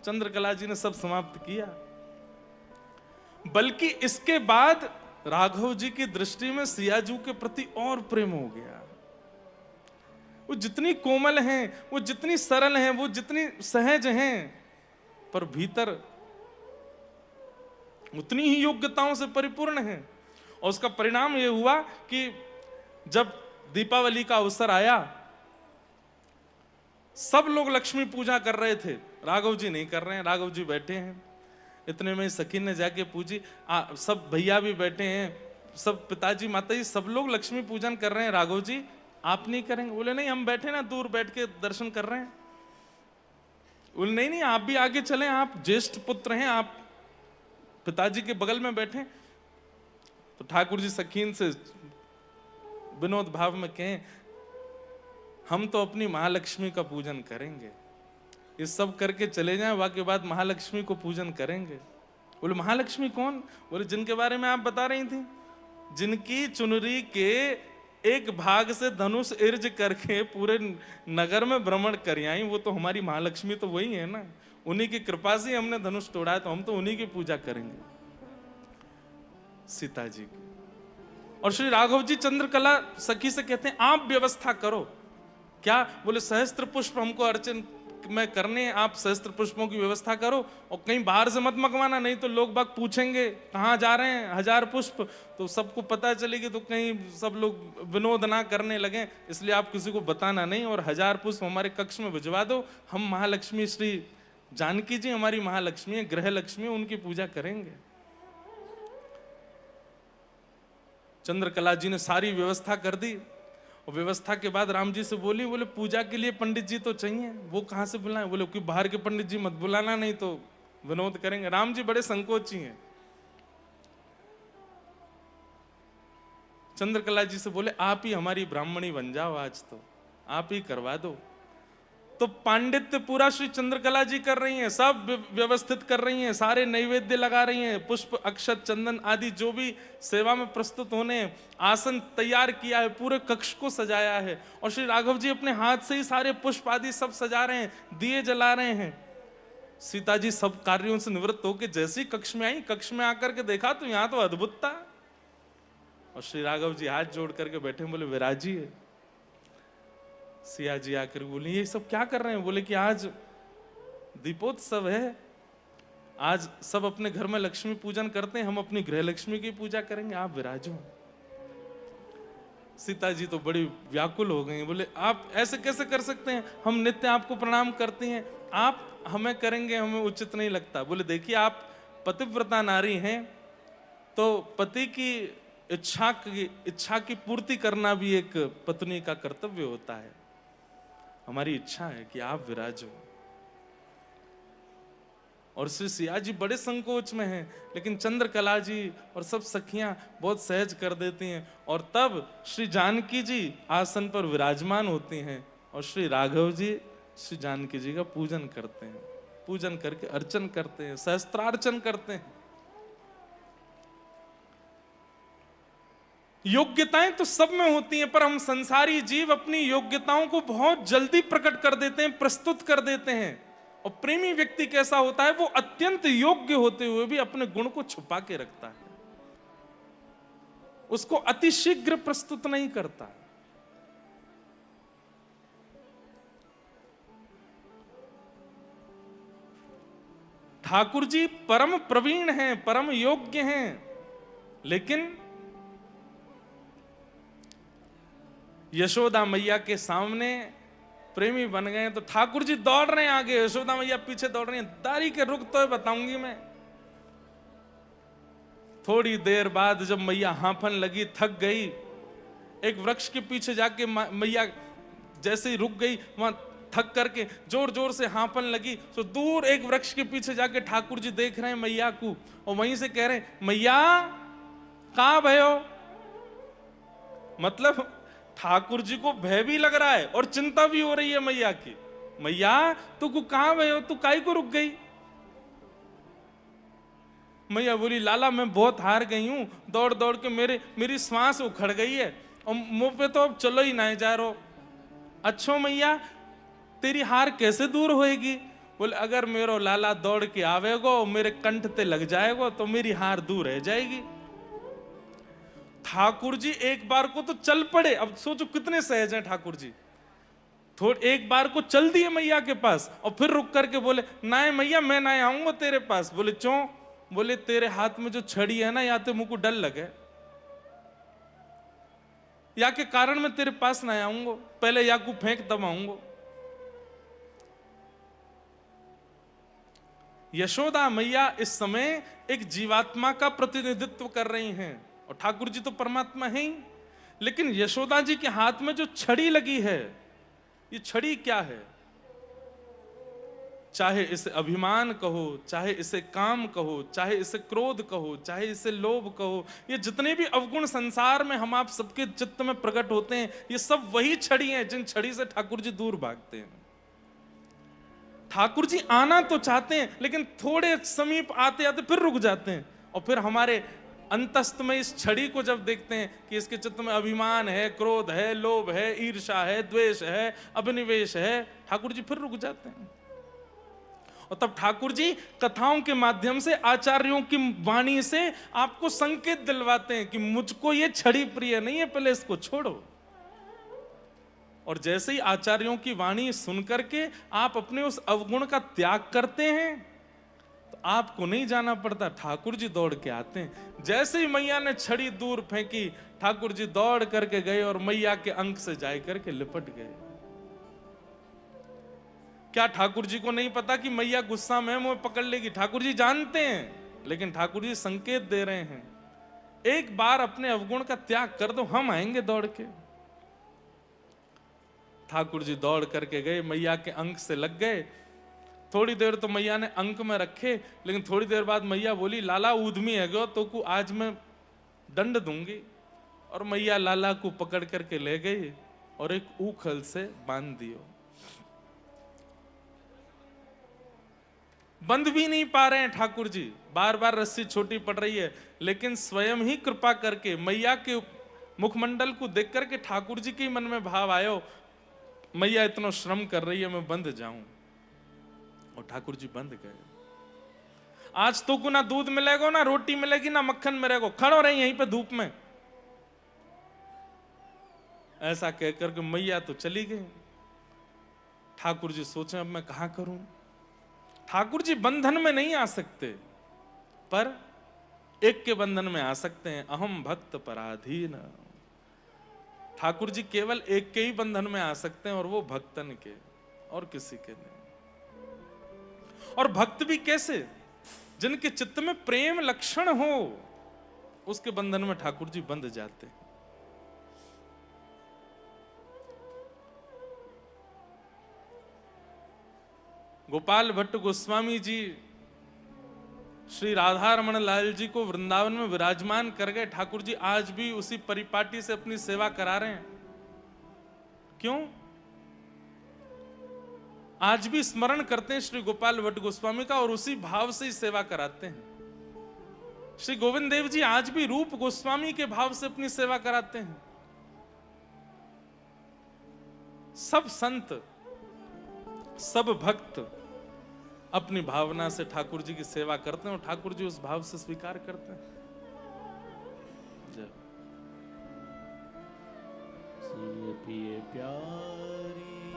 Speaker 1: चंद्रकला जी ने सब समाप्त किया। बल्कि इसके बाद राघव जी की दृष्टि में सियाजू के प्रति और प्रेम हो गया। वो जितनी कोमल हैं, वो जितनी सरल हैं, वो जितनी सहज हैं, पर भीतर उतनी ही योग्यताओं से परिपूर्ण है। और उसका परिणाम यह हुआ कि जब दीपावली का अवसर आया, सब लोग लक्ष्मी पूजा कर रहे थे, राघव जी नहीं कर रहे हैं, राघव जी बैठे हैं। इतने में सखी ने जाके पूछी, सब भैया भी बैठे हैं, सब पिताजी माताजी सब लोग लक्ष्मी पूजन कर रहे हैं, राघव जी आप नहीं करेंगे? बोले नहीं, हम बैठे ना दूर बैठ के दर्शन कर रहे हैं। बोले नहीं नहीं आप भी आगे चलें, आप ज्येष्ठ पुत्र हैं, आप पिताजी के बगल में बैठे। तो ठाकुर जी सखीन से विनोद भाव में कहें, हम तो अपनी महालक्ष्मी का पूजन करेंगे, ये सब करके चले जाएं, वाके बाद महालक्ष्मी को पूजन करेंगे। बोले महालक्ष्मी कौन? बोले जिनके बारे में आप बता रही थी, जिनकी चुनरी के एक भाग से धनुष इर्ज करके पूरे नगर में भ्रमण कर आई, वो तो हमारी महालक्ष्मी तो वही है ना, उन्हीं की कृपा से हमने धनुष तोड़ा है, तो हम तो उन्हीं की पूजा करेंगे, सीता जी की। और श्री राघव जी चंद्रकला सखी से कहते हैं आप व्यवस्था करो। क्या? बोले सहस्त्र पुष्प हमको अर्चन में करने, आप सहस्त्र पुष्पों की व्यवस्था करो और कहीं बाहर से मत मंगवाना, नहीं तो लोग बाग पूछेंगे कहाँ जा रहे हैं, 1000 पुष्प, तो सबको पता चलेगी तो कहीं सब लोग विनोद ना करने लगे, इसलिए आप किसी को बताना नहीं और 1000 पुष्प हमारे कक्ष में भिजवा दो। हम महालक्ष्मी श्री जानकी जी हमारी महालक्ष्मी है, गृह लक्ष्मी, उनकी पूजा करेंगे। चंद्रकला जी ने सारी व्यवस्था कर दी और व्यवस्था के बाद राम जी से बोली, बोले पूजा के लिए पंडित जी तो चाहिए, वो कहाँ से बुलाएं? बोले कि बाहर के पंडित जी मत बुलाना, नहीं तो विनोद करेंगे। राम जी बड़े संकोची हैं। चंद्रकला जी से बोले आप ही हमारी ब्राह्मणी बन जाओ, आज तो आप ही करवा दो। तो पांडित्य पूरा श्री चंद्रकला जी कर रही हैं, सब व्यवस्थित कर रही हैं, सारे नैवेद्य लगा रही हैं, पुष्प अक्षत चंदन आदि जो भी सेवा में प्रस्तुत होने, आसन तैयार किया है, पूरे कक्ष को सजाया है। और श्री राघव जी अपने हाथ से ही सारे पुष्प आदि सब सजा रहे हैं, दिए जला रहे हैं। सीता जी सब कार्यों से निवृत्त होकर जैसी कक्ष में आई, कक्ष में आकर के देखा तो यहाँ तो अद्भुत था। और श्री राघव जी हाथ जोड़ करके बैठे, बोले विराजिए। सिया जी आकर बोली ये सब क्या कर रहे हैं? बोले कि आज दीपोत्सव है, आज सब अपने घर में लक्ष्मी पूजन करते हैं, हम अपनी गृह लक्ष्मी की पूजा करेंगे, आप विराजो। सीता जी तो बड़ी व्याकुल हो गई, बोले आप ऐसे कैसे कर सकते हैं, हम नित्य आपको प्रणाम करते हैं, आप हमें करेंगे, हमें उचित नहीं लगता। बोले देखिए आप पतिव्रता नारी हैं, तो पति की इच्छा की पूर्ति करना भी एक पत्नी का कर्तव्य होता है। हमारी इच्छा है कि आप विराजो। और श्री सिया जी बड़े संकोच में हैं, लेकिन चंद्रकला जी और सब सखियां बहुत सहज कर देती हैं। और तब श्री जानकी जी आसन पर विराजमान होती हैं और श्री राघव जी श्री जानकी जी का पूजन करते हैं। पूजन करके अर्चन करते हैं, सहस्त्रार्चन करते हैं। योग्यताएं तो सब में होती हैं, पर हम संसारी जीव अपनी योग्यताओं को बहुत जल्दी प्रकट कर देते हैं, प्रस्तुत कर देते हैं। और प्रेमी व्यक्ति कैसा होता है, वो अत्यंत योग्य होते हुए भी अपने गुण को छुपा के रखता है, उसको अतिशीघ्र प्रस्तुत नहीं करता। ठाकुर जी परम प्रवीण हैं, परम योग्य हैं, लेकिन यशोदा मैया के सामने प्रेमी बन गए तो ठाकुर जी दौड़ रहे हैं आगे, यशोदा मैया पीछे दौड़ रही हैं। दारी के रुक तो बताऊंगी मैं। थोड़ी देर बाद जब मैया हांफन लगी, थक गई, एक वृक्ष के पीछे जाके मैया जैसे ही रुक गई, वहां थक करके जोर जोर से हांफन लगी, तो दूर एक वृक्ष के पीछे जाके ठाकुर जी देख रहे हैं मैया को, और वहीं से कह रहे हैं, मैया कहां भयो? मतलब ठाकुर जी को भय भी लग रहा है और चिंता भी हो रही है मैया की। मैया तू को कहां भयो, तू काई को रुक गई? मैया बोली, लाला मैं बहुत हार गई हूं, दौड़ दौड़ के मेरी सांस उखड़ गई है और मुंह पे तो अब चलो ही नहीं जा रहा। अच्छो मैया तेरी हार कैसे दूर होएगी? बोले, अगर मेरो लाला दौड़ के आवेगो, मेरे कंठ ते लग जाएगो तो मेरी हार दूर रह जाएगी। ठाकुर जी एक बार को तो चल पड़े, अब सोचो कितने सहज हैं ठाकुर जी। थोड़े एक बार को चल दिए मैया के पास और फिर रुक करके बोले, ना मैया मैं ना आऊंगा तेरे पास। बोले, क्यों? बोले, तेरे हाथ में जो छड़ी है ना, या तो मुझको डर लगे, या के कारण मैं तेरे पास ना आऊंगा, पहले या को फेंक तब आऊंगा। यशोदा मैया इस समय एक जीवात्मा का प्रतिनिधित्व कर रही हैं और ठाकुर जी तो परमात्मा हैं ही, लेकिन यशोदा जी के हाथ में जो छड़ी लगी है, ये छड़ी क्या है? चाहे इसे अभिमान कहो, चाहे इसे काम कहो, चाहे इसे क्रोध कहो, चाहे इसे लोभ कहो, ये जितने भी अवगुण संसार में हम आप सबके चित्त में प्रकट होते हैं, ये सब वही छड़ी हैं जिन छड़ी से ठाकुर जी दूर भागते हैं। ठाकुर जी आना तो चाहते हैं, लेकिन थोड़े समीप आते आते फिर रुक जाते हैं, और फिर हमारे अंतस्थ में इस छड़ी को जब देखते हैं कि इसके चित्त में अभिमान है, क्रोध है, लोभ है, ईर्ष्या है, द्वेष है, अभिनिवेश है, ठाकुर जी फिर रुक जाते हैं। और तब ठाकुर जी कथाओं के माध्यम से, आचार्यों की वाणी से आपको संकेत दिलवाते हैं कि मुझको ये छड़ी प्रिय नहीं है, पहले इसको छोड़ो। और जैसे ही आचार्यों की वाणी सुनकर के आप अपने उस अवगुण का त्याग करते हैं, तो आपको नहीं जाना पड़ता, ठाकुर जी दौड़ के आते हैं। जैसे ही मैया ने छड़ी दूर फेंकी, ठाकुर जी दौड़ करके गए और मैया के अंक से जाए करके लिपट गए। क्या ठाकुर जी को नहीं पता कि मैया गुस्सा में मुझे पकड़ लेगी? ठाकुर जी जानते हैं, लेकिन ठाकुर जी संकेत दे रहे हैं, एक बार अपने अवगुण का त्याग कर दो, हम आएंगे दौड़ के। ठाकुर जी दौड़ करके गए, मैया के अंक से लग गए। थोड़ी देर तो मैया ने अंक में रखे, लेकिन थोड़ी देर बाद मैया बोली, लाला ऊधमी है गो तो को आज मैं दंड दूंगी। और मैया लाला को पकड़ करके ले गई और एक ऊखल से बांध दियो। बंद भी नहीं पा रहे हैं ठाकुर जी, बार बार रस्सी छोटी पड़ रही है, लेकिन स्वयं ही कृपा करके मैया के मुखमंडल को देख करके ठाकुर जी के मन में भाव आयो, मैया इतना श्रम कर रही है, मैं बंद जाऊं। और ठाकुर जी बंद गए। आज तो को ना दूध मिलेगा, ना रोटी मिलेगी, ना मक्खन मिलेगा, खड़ो रहे यहीं पे धूप में। ऐसा कहकर के मैया तो चली गई। ठाकुर जी सोचे, अब मैं कहां करूं? ठाकुर जी बंधन में नहीं आ सकते, पर एक के बंधन में आ सकते हैं, अहम भक्त पराधीन। ठाकुर जी केवल एक के ही बंधन में आ सकते हैं, और वो भक्तन के, और किसी के नहीं। और भक्त भी कैसे? जिनके चित्त में प्रेम लक्षण हो, उसके बंधन में ठाकुर जी बंध जाते हैं। गोपाल भट्ट गोस्वामी जी श्री राधा रमन लाल जी को वृंदावन में विराजमान कर गए। ठाकुर जी आज भी उसी परिपाटी से अपनी सेवा करा रहे हैं। क्यों? आज भी स्मरण करते हैं श्री गोपाल भट्ट गोस्वामी का और उसी भाव से ही सेवा कराते हैं। श्री गोविंद देव जी आज भी रूप गोस्वामी के भाव से अपनी सेवा कराते हैं। सब संत, सब भक्त अपनी भावना से ठाकुर जी की सेवा करते हैं और ठाकुर जी उस भाव से स्वीकार करते हैं। जय।
Speaker 2: सिय पिय प्यारी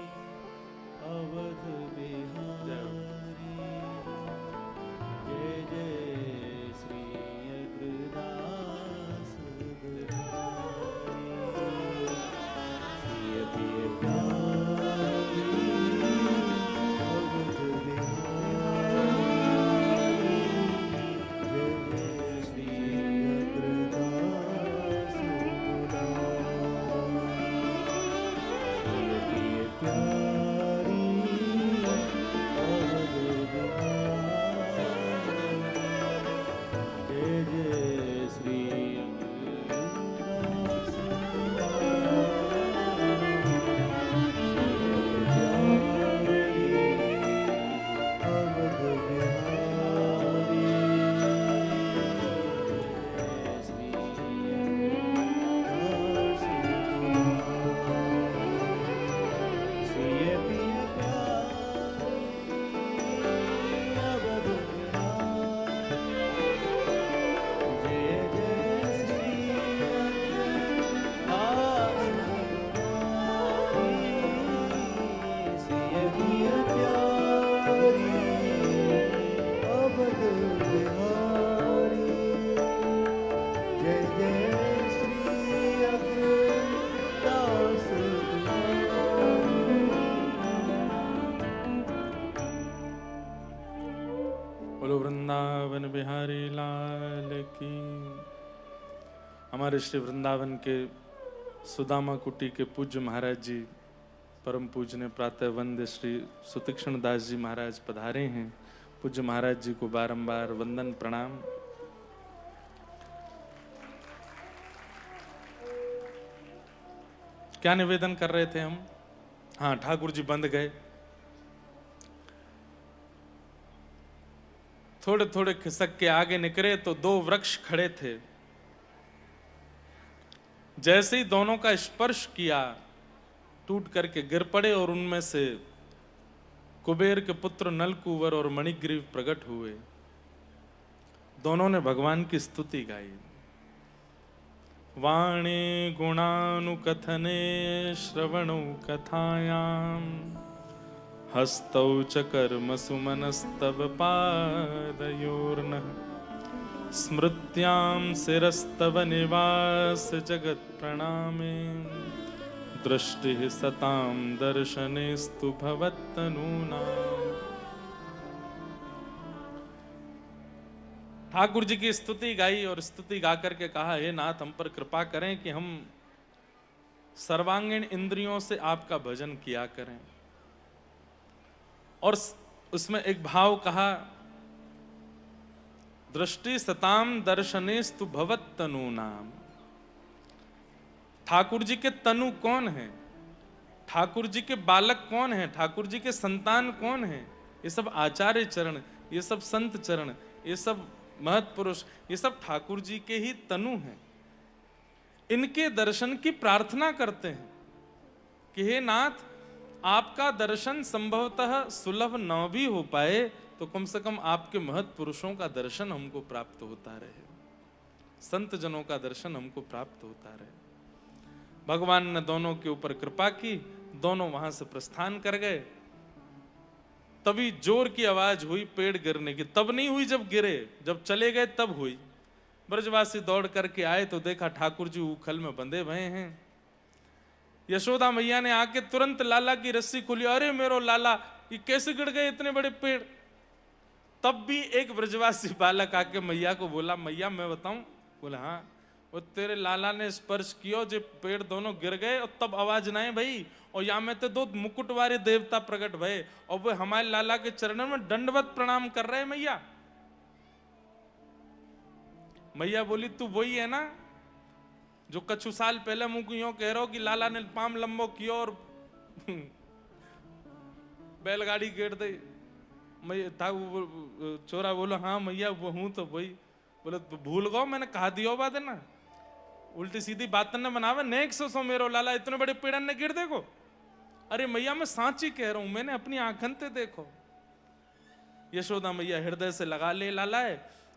Speaker 2: अवध बिहारी, जय जय श्री अग्रदास बिहारी। सिय पिय प्यारी अवध बिहारी, जय जय श्री अग्रदास बिहारी। सिय पिय प्यारी अवध बिहारी, जय जय श्री अग्रदास
Speaker 1: बोलो वृंदावन बिहारी लाल की। हमारे श्री वृंदावन के सुदामा कुटी के पूज्य महाराज जी, परम पूज्य प्रातः वंद्य श्री सुतीक्ष्ण दास जी महाराज पधारे हैं। पूज्य महाराज जी को बारंबार वंदन प्रणाम। क्या निवेदन कर रहे थे हम? हाँ, ठाकुर जी बंद गए। थोड़े थोड़े खिसक के आगे निकले तो दो वृक्ष खड़े थे। जैसे ही दोनों का स्पर्श किया, टूट करके गिर पड़े और उनमें से कुबेर के पुत्र नलकूवर और मणिग्रीव प्रकट हुए। दोनों ने भगवान की स्तुति गाई। वाणी गुणानुकथने श्रवणौ कथायाम, हस्तौ च कर्मसु मनस्तव पादयोर्नः, स्मृत्यां शिरस्तव निवास जगत् प्रणामे, दृष्टिः सतां दर्शनेस्तु भवत्तनूनाम्। ठाकुर जी की स्तुति गाई और स्तुति गा करके कहा, हे नाथ, हम पर कृपा करें कि हम सर्वांगीण इंद्रियों से आपका भजन किया करें। और उसमें एक भाव कहा, दृष्टि सताम दर्शनेस्तु भवत्तनूनाम। ठाकुर जी के तनु कौन है? ठाकुर जी के बालक कौन है? ठाकुर जी के संतान कौन है? ये सब आचार्य चरण, ये सब संत चरण, ये सब महत्पुरुष, ये सब ठाकुर जी के ही तनु हैं। इनके दर्शन की प्रार्थना करते हैं कि हे नाथ, आपका दर्शन संभवतः सुलभ न भी हो पाए तो कम से कम आपके महत्पुरुषों का दर्शन हमको प्राप्त होता रहे, संत जनों का दर्शन हमको प्राप्त होता रहे। भगवान ने दोनों के ऊपर कृपा की, दोनों वहां से प्रस्थान कर गए। तभी जोर की आवाज हुई पेड़ गिरने की। तब नहीं हुई जब गिरे, जब चले गए तब हुई। ब्रजवासी दौड़ करके आए तो देखा ठाकुर जी उखल में बंधे हुए हैं। यशोदा मैया ने आके तुरंत लाला की रस्सी खोली। अरे मेरो लाला, ये कैसे गिर गए इतने बड़े पेड़? तब भी एक ब्रजवासी बालक आके मैया को बोला, मैया मैं बताऊं? बोला हाँ। वो तेरे लाला ने स्पर्श किया जो पेड़ दोनों गिर गए और तब आवाज ना है भाई। और यहाँ में तो दो मुकुट वाले देवता प्रकट भये और वो हमारे लाला के चरणों में दंडवत प्रणाम कर रहे हैं मैया। मैया बोली तू वही है ना जो कछु साल पहले मुझको यूं कह रहा हो कि लाला ने पाम लंबो किया और बैलगाड़ी गेड़ दे। मैं था चोरा बोलो हाँ मैया वो हूं तो वही। बोले तो भूल गो मैंने कहा दियो बात है ना, उल्टी सीधी बात ने बनावे नेक सो मेरो लाला इतने बड़े पेड़न ने गिर देखो। अरे मैया मैं सांची कह रहा हूं, मैंने अपनी आंखन ते देखो। यशोदा मैया हृदय से लगा ले लाला है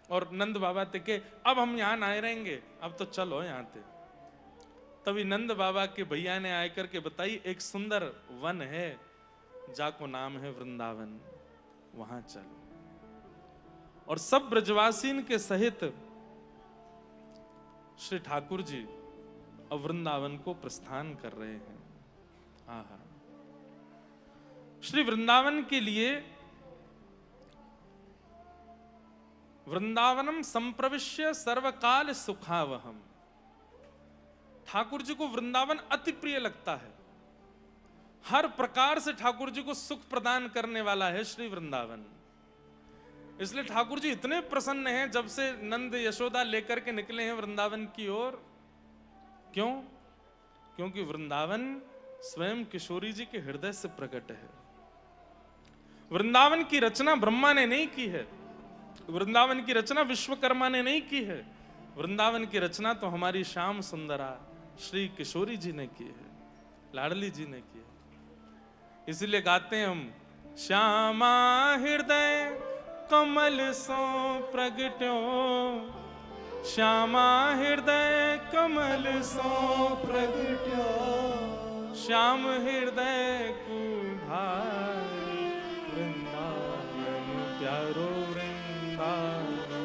Speaker 1: और नंद बाबा ते के अब हम यहाँ ना रहेंगे, अब तो चलो यहाँ ते। तभी नंद बाबा के भैया ने आकर के बताई एक सुंदर वन है जाको नाम है वृंदावन, वहां चलो। और सब ब्रजवासीन के सहित श्री ठाकुर जी अब वृंदावन को प्रस्थान कर रहे हैं। आहा, श्री वृंदावन के लिए वृंदावनम संप्रविश्य सर्वकाल सुखावहम। ठाकुर जी को वृंदावन अति प्रिय लगता है, हर प्रकार से ठाकुर जी को सुख प्रदान करने वाला है श्री वृंदावन। इसलिए ठाकुर जी इतने प्रसन्न हैं जब से नंद यशोदा लेकर के निकले हैं वृंदावन की ओर। क्यों? क्योंकि वृंदावन स्वयं किशोरी जी के हृदय से प्रकट है। वृंदावन की रचना ब्रह्मा ने नहीं की है, वृंदावन की रचना विश्वकर्मा ने नहीं की है, वृंदावन की रचना तो हमारी श्याम सुंदरा श्री किशोरी जी ने की है, लाडली जी ने की है। इसलिए गाते हैं हम, श्यामा हृदय कमल सो प्रगट्यो, श्यामा हृदय कमल सो प्रगट्यो, श्याम हृदय को भाई वृंदावन प्यारो वृंदावन,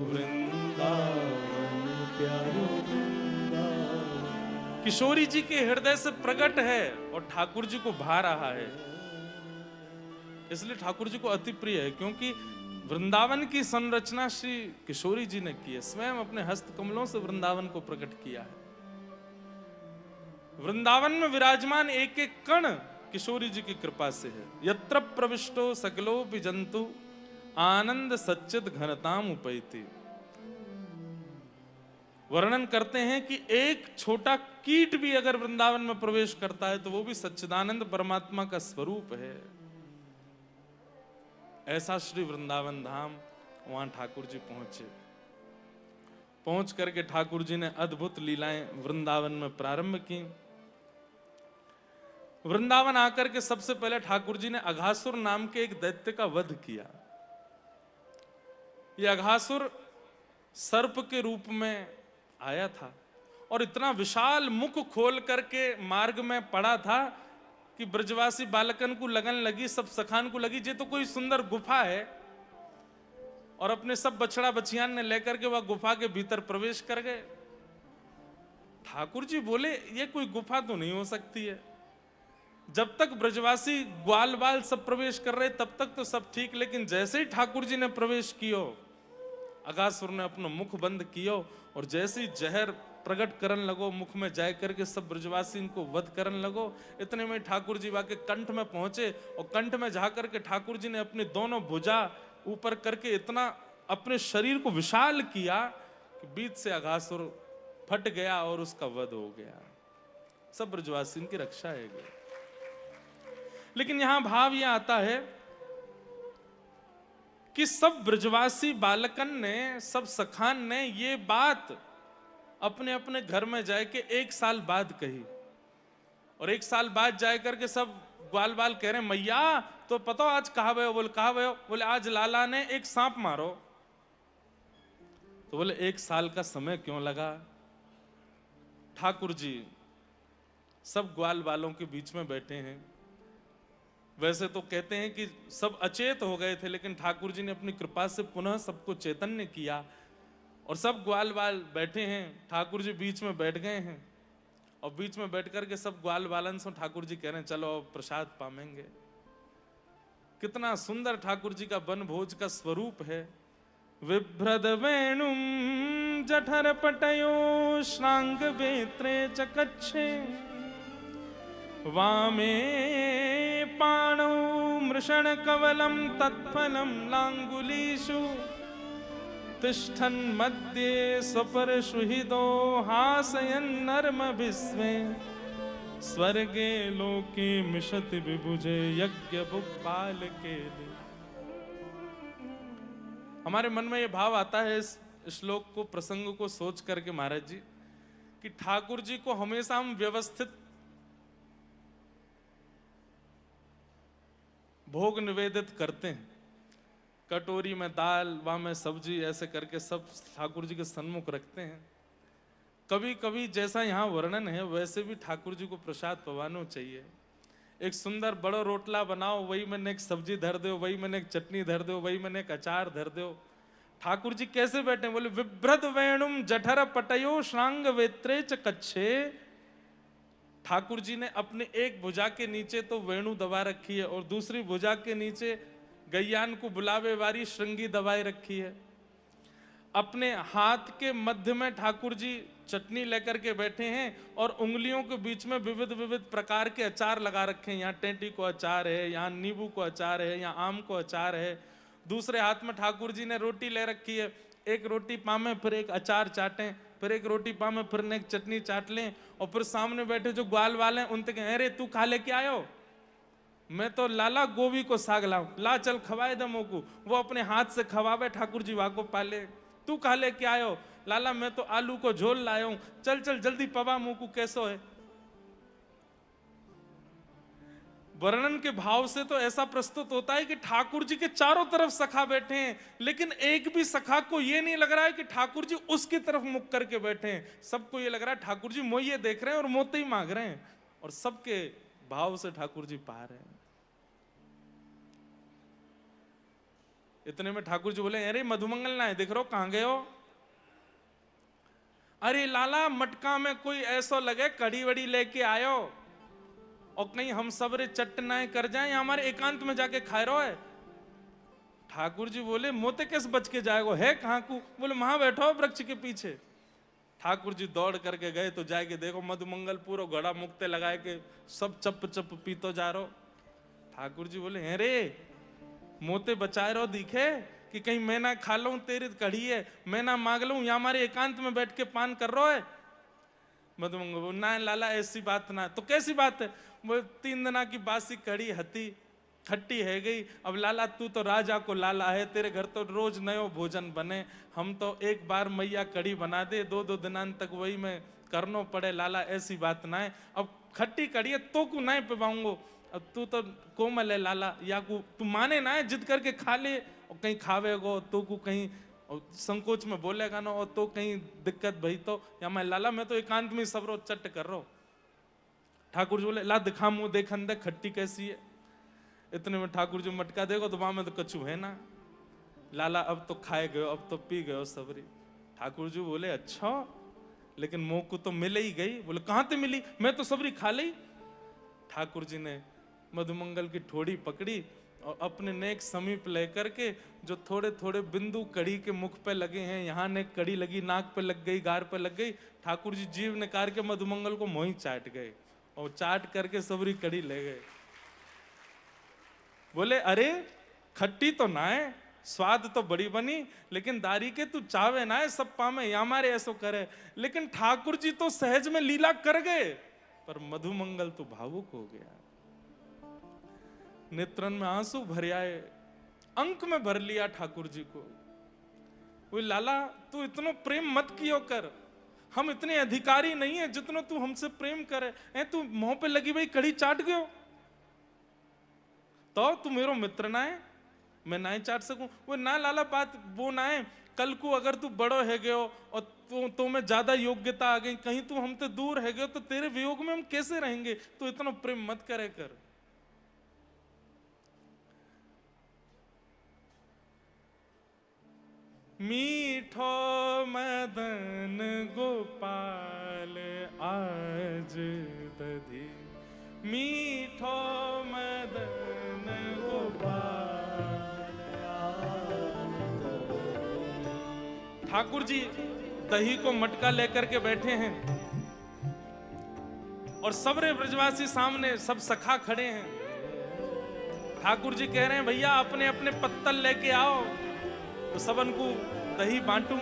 Speaker 2: वृंदावन प्यारो वृंदावन।
Speaker 1: किशोरी जी के हृदय से प्रकट है और ठाकुर जी को भा रहा है। इसलिए ठाकुर जी को अति प्रिय है, क्योंकि वृंदावन की संरचना श्री किशोरी जी ने की है, स्वयं अपने हस्त कमलों से वृंदावन को प्रकट किया है। वृंदावन में विराजमान एक एक कण किशोरी जी की कृपा से है। यत्र प्रविष्टो सकलोपि जंतु आनंद सच्चिद घनताम उपैति। वर्णन करते हैं कि एक छोटा कीट भी अगर वृंदावन में प्रवेश करता है तो वो भी सच्चिदानंद परमात्मा का स्वरूप है। ऐसा श्री वृंदावन धाम, वहां ठाकुर जी पहुंचे। पहुंच करके ठाकुर जी ने अद्भुत लीलाएं वृंदावन में प्रारंभ की। वृंदावन आकर के सबसे पहले ठाकुर जी ने अघासुर नाम के एक दैत्य का वध किया। यह अघासुर सर्प के रूप में आया था और इतना विशाल मुख खोल करके मार्ग में पड़ा था कि ब्रजवासी बालकन को लगन लगी, सब सखान को लगी ये तो कोई सुंदर गुफा है। और अपने सब बछड़ा बछियान ने लेकर के वह गुफा के भीतर प्रवेश कर गए। ठाकुर जी बोले ये कोई गुफा तो नहीं हो सकती है। जब तक ब्रजवासी ग्वाल बाल सब प्रवेश कर रहे तब तक तो सब ठीक, लेकिन जैसे ही ठाकुर जी ने प्रवेश कियो, अघासुर ने अपना मुख बंद कियो और जैसे ही जहर प्रकट करन लगो मुख में जाए करके सब ब्रजवासी इनको वध करन लगो। इतने में ठाकुर जी वाके कंठ में पहुंचे और कंठ में जा करके ठाकुर जी ने अपनी दोनों भुजा ऊपर करके इतना अपने शरीर को विशाल किया कि बीच से अघासुर फट गया और उसका वध हो गया। सब ब्रजवासी की रक्षा है गई। लेकिन यहां भाव यह आता है कि सब ब्रजवासी बालकन ने, सब सखान ने ये बात अपने अपने घर में जाए के 1 साल बाद कही। और 1 साल बाद जाए करके सब ग्वाल बाल कह रहे मैया तो पता आज कहा भयो? बोले कहा भयो? बोले आज लाला ने एक सांप मारो। तो बोले 1 साल का समय क्यों लगा? ठाकुर जी सब ग्वाल बालों के बीच में बैठे हैं। वैसे तो कहते हैं कि सब अचेत हो गए थे, लेकिन ठाकुर जी ने अपनी कृपा से पुनः सबको चैतन्य किया और सब ग्वाल बाल बैठे हैं। ठाकुर जी बीच में बैठ गए हैं और बीच में बैठ करके सब ग्वाल बालन से ठाकुर जी कह रहे हैं चलो प्रसाद पामेंगे। कितना सुंदर ठाकुर जी का वन भोज का स्वरूप है। विभ्रद वेणुम जठर पटयो श्रांग वेत्रे चकच्छे, वामे पाणौ मृषण कवलम तत्फलम लांगुलीषु, तिष्ठन् मध्ये स्वपरशुहिदो हासयन् नर्मभिस्मे स्वर्गे लोके मिषति विभुजे यज्ञ बुक्पाल के लिए। हमारे मन में ये भाव आता है इस श्लोक को, प्रसंग को सोच करके महाराज जी, कि ठाकुर जी को हमेशा हम व्यवस्थित भोग निवेदित करते हैं, कटोरी में दाल, वहां में सब्जी, ऐसे करके सब ठाकुर जी के सन्मुख रखते हैं। कभी कभी जैसा यहाँ वर्णन है वैसे भी ठाकुर जी को प्रसाद पवाना चाहिए। एक सुंदर बड़ो रोटला बनाओ, वही मैंने एक सब्जी धर दो, वही मैंने एक चटनी धर दो, वही मैंने एक अचार धर दो। ठाकुर जी कैसे बैठे? बोले विभ्रद वेणुम जठर पटयो श्रांग वेत्रे च कच्छे। ठाकुर जी ने अपने एक भुजा के नीचे तो वेणु दबा रखी है और दूसरी भुजा के नीचे गैयान को बुलावे वाली श्रृंगी दबाई रखी है। अपने हाथ के मध्य में ठाकुर जी चटनी लेकर के बैठे हैं और उंगलियों के बीच में विविध विविध प्रकार के अचार लगा रखे हैं। यहाँ टेंटी को अचार है, यहाँ नींबू को अचार है, यहाँ आम को अचार है। दूसरे हाथ में ठाकुर जी ने रोटी ले रखी है, एक रोटी पामें फिर एक अचार चाटें, फिर एक रोटी पामें फिर एक चटनी चाट लें, और फिर सामने बैठे जो ग्वाल वाले हैं उनसे कहें, अरे तू खा ले के आयो? मैं तो लाला गोभी को साग लाऊं, ला चल खवाए दे मोकू। वो अपने हाथ से खवावे, ठाकुर जी वाको पाले। तू खा ले के आयो? लाला मैं तो आलू को झोल लाया हूं, चल चल जल्दी पवा मोकू कैसो है। वर्णन के भाव से तो ऐसा प्रस्तुत होता है कि ठाकुर जी के चारों तरफ सखा बैठे हैं, लेकिन एक भी सखा को ये नहीं लग रहा है कि ठाकुर जी उसकी तरफ मुख करके बैठे हैं। सबको ये लग रहा है ठाकुर जी मोये देख रहे हैं और मोते ही मांग रहे हैं, और सबके भाव से ठाकुर जी पा रहे हैं। इतने में ठाकुर जी बोले, अरे मधुमंगल ना है, देख रहे हो कहां गए हो? अरे लाला मटका में कोई ऐसा लगे कड़ी वड़ी लेके आयो, और कहीं हम सबरे चट्टनाएं कर जाएं या हमारे एकांत में जाके खाए रहो है। ठाकुर जी बोले, मोते कैसे बच के जाएगो है कहां को? बोले वहां बैठो वृक्ष के पीछे। ठाकुर जी दौड़ करके गए तो जाके देखो मधुमंगल पूरा घड़ा मुक्ते लगाए के सब चप चप पीतो जा रहो। ठाकुर जी बोले, अरे मोते बचाए रहो दिखे कि कहीं मैं ना खा लूं तेरी कढ़ी है, मैं ना मांग लूं, या हमारे एकांत में बैठ के पान कर रहा है। मधुमंगल ना लाला ऐसी बात ना। तो कैसी बात है? वो 3 दिना की बासी कढ़ी हती खट्टी है गई। अब लाला तू तो राजा को लाला है, तेरे घर तो रोज नयो भोजन बने, हम तो एक बार मैया कढ़ी बना दे, 2-2 दिनान तक वही में करनो पड़े। लाला ऐसी बात ना है, अब खट्टी कढ़ी है तो को नहीं पिवाऊंगो, अब तू तो कोमल है लाला, या को तू माने ना है, जिद करके खा ले, और कहीं खावेगो तो को कहीं संकोच में बोलेगा ना, और तो कहीं दिक्कत भई तो, या मैं लाला मैं तो एकांत में सब रोज चट कर रहा हूं। ठाकुर जी बोले, ला दिखा मुंह देखन दे खट्टी कैसी है। इतने में ठाकुर जी मटका देखो तो वहां में तो कछु है ना। लाला अब तो खाए गयो, अब तो पी गयो सबरी। ठाकुर जी बोले, अच्छा लेकिन मुंह को तो मिले ही गई। बोले कहां ते मिली? मैं तो सबरी खा ली। ठाकुर जी ने मधुमंगल की ठोड़ी पकड़ी और अपने नेक समीप लेकर के जो थोड़े थोड़े बिंदु कड़ी के मुख पे लगे हैं, यहाँ ने कड़ी लगी, नाक पे लग गई, गार पे लग गई, ठाकुर जी जीभ निकाल के मधुमंगल को मोही चाट गए और चाट करके सबरी कड़ी ले गए। बोले, अरे खट्टी तो ना है, स्वाद तो बड़ी बनी, लेकिन दारी के तू चावे ना है सब पामे, या हमारे ऐसो करे। लेकिन ठाकुर जी तो सहज में लीला कर गए, पर मधुमंगल तो भावुक हो गया, नेत्रन में आंसू भर आए, अंक में भर लिया ठाकुर जी को। वो लाला तू इतना प्रेम मत कियो कर, हम इतने अधिकारी नहीं है जितना तू हमसे प्रेम करे। ए तू मुंह पे लगी भाई कड़ी चाट गयो तो तू मेरो मित्र ना है, मैं ना ही चाट सकूं? वो ना लाला बात वो ना है, कल को अगर तू बड़ो है गयो और तो में ज्यादा योग्यता आ गई, कहीं तू हमसे दूर है गयो तो तेरे वियोग में हम कैसे रहेंगे? तू इतना प्रेम मत करे कर। मीठो मदन गोपाल आज दधी, मीठो मदन गोपाल आज दधी। ठाकुर जी दही को मटका लेकर के बैठे हैं और सबरे ब्रजवासी सामने, सब सखा खड़े हैं। ठाकुर जी कह रहे हैं, भैया अपने अपने पत्तल लेके आओ। तो सबन को दही बांटूं।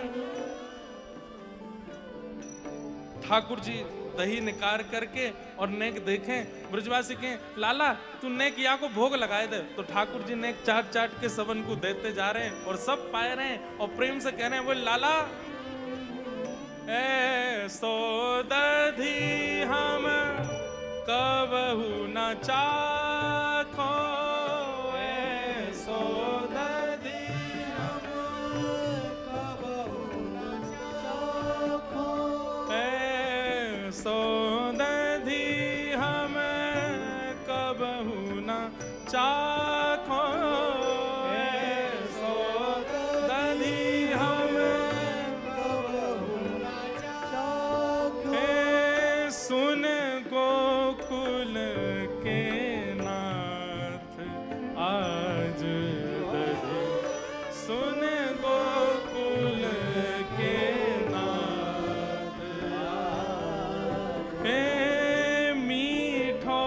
Speaker 1: ठाकुर जी दही निकाल करके और नेक देखें, ब्रजवासी कहें लाला तू नेक या को भोग लगाए दे। तो ठाकुर जी नेक चाट चाट के सबन को देते जा रहे हैं और सब पाए रहे हैं और प्रेम से कह रहे हैं, बोले लाला ए सो दधी हम कबहू न चाखो, ए सो दधी हम कबहू न चाखो, ए सो दधी हम कबहू न चाखो, ए सो दधी हम कबहू न चाखो। ए सुन गोकुल के नाथ आज दधी, सुन गोकुल के नाथ हे मीठो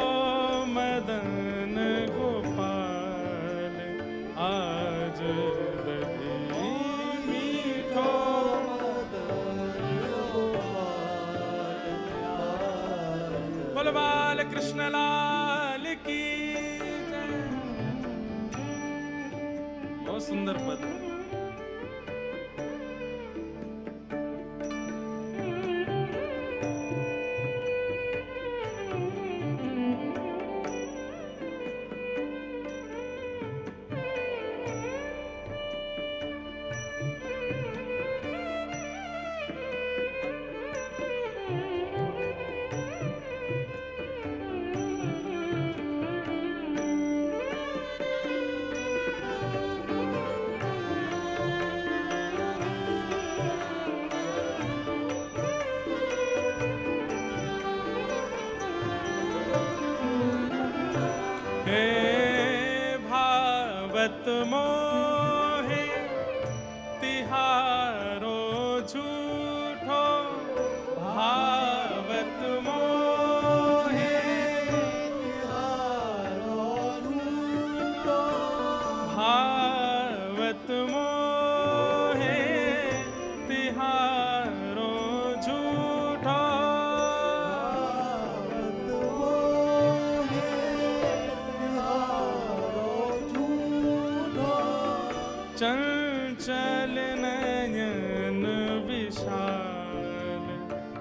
Speaker 1: मदन गोपाल आज दधी, मीठो मदन गोपाल। बोल बाल कृष्ण लाल की जय। बहुत सुंदर पद है। भावत मोहे तिहारो झूठो, भावत मोहे तिहारो झूठो, भावत मोहे तिहारो झूठो, चंचल नयन विशाल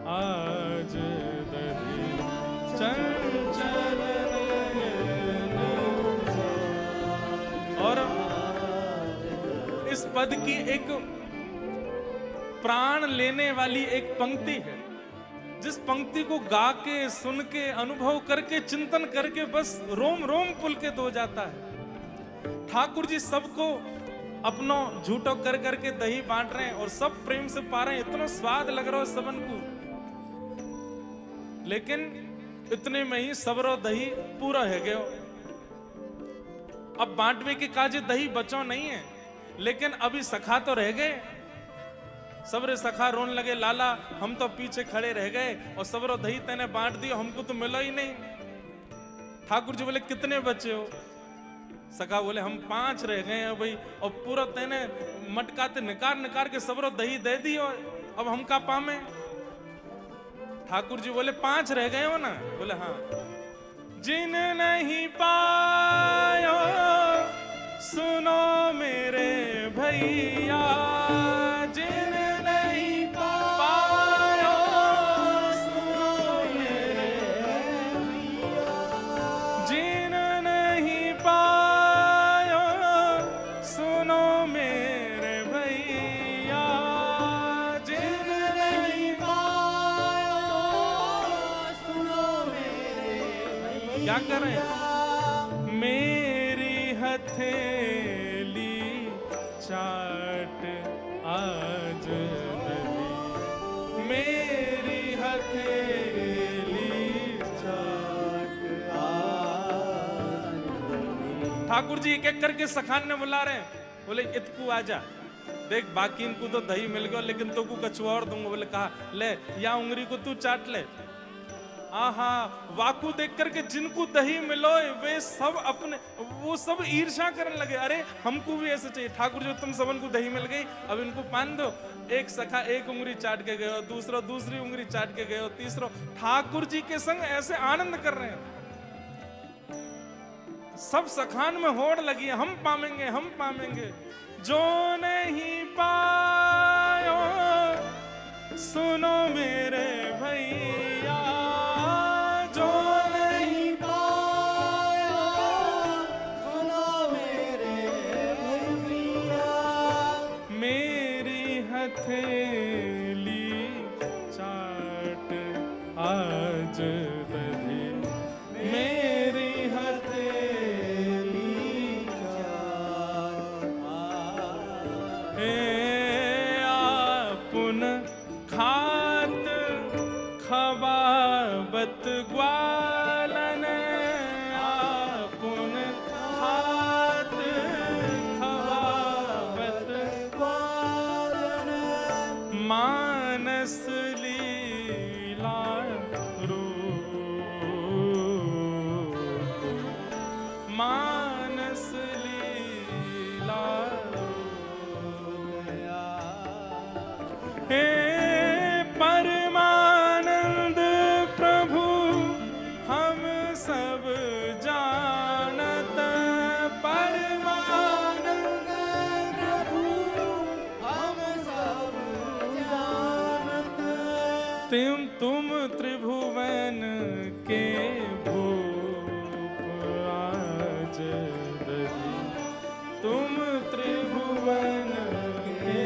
Speaker 1: आज दधी, चंचल नयन विशाल। और इस पद की एक प्राण लेने वाली एक पंक्ति है, जिस पंक्ति को गा के सुन के अनुभव करके चिंतन करके बस रोम रोम पुलकित हो जाता है। ठाकुर जी सबको अपनो झूठो कर करके दही बांट रहे हैं और सब प्रेम से पा रहे हैं, इतना स्वाद लग रहा है सबन को। लेकिन इतने में ही सबरो दही पूरा है गयो। अब बांटवे के काजे दही बचो नहीं है, लेकिन अभी सखा तो रह गए। सबरे सखा रोन लगे, लाला हम तो पीछे खड़े रह गए और सबरो दही तेने बांट दिया, हमको तो मिला ही नहीं। ठाकुर जी बोले कितने बचे हो? सखा बोले हम 5 रह गए हैं भाई, और पूरा तेने मटकाते निकार निकार के सबरो दही दे दी, और अब हम का पामे? ठाकुर जी बोले 5 रह गए हो ना? बोले हाँ। जिन नहीं पायो सुनो मेरे भैया, जिन नहीं पायो सुनो मेरे भैया, जिन नहीं पायो सुनो मेरे भैया, जिन नहीं पायो सुनो मेरे भैया। क्या कर रहे हैं? मेरी हथेली चाट आज दधी, मेरी हथेली चाट आज दधी। ठाकुर जी एक एक करके सखान ने बुला रहे हैं। बोले इतकू आजा, देख बाकी इनको तो दही मिल गया, लेकिन तो को कछुआ और दूंगा। बोले कहा ले या उंगली को तू चाट ले। आहा, वाकू देख करके जिनको दही मिलोए वे सब अपने, वो सब ईर्ष्या करने लगे, अरे हमको भी ऐसे चाहिए। ठाकुर जी तुम सबन को दही मिल गई, अब इनको पान दो। एक सखा एक उंगली चाट के गयो, दूसरा दूसरी उंगली चाट के गयो, तीसरा ठाकुर जी के संग ऐसे आनंद कर रहे हैं। सब सखान में होड़ लगी है, हम पावेंगे हम पावेंगे। जो नहीं पायो सुनो मेरे भैया, जो नहीं
Speaker 2: पाया सुनो मेरे भैया,
Speaker 1: मेरी हथेली चाट आज दधे, मेरी हथेली आपुन खात खबाबत ग्वालन, आपुन खात खबाबत
Speaker 2: ग्वालन,
Speaker 1: मानस लीला रूप, मानस लीला हे परमानंद प्रभु हम सब जानत, परमानंद
Speaker 2: प्रभु हम सब जानत,
Speaker 1: तुम त्रिभुवन के भूप आज दधि, तुम त्रिभुवन के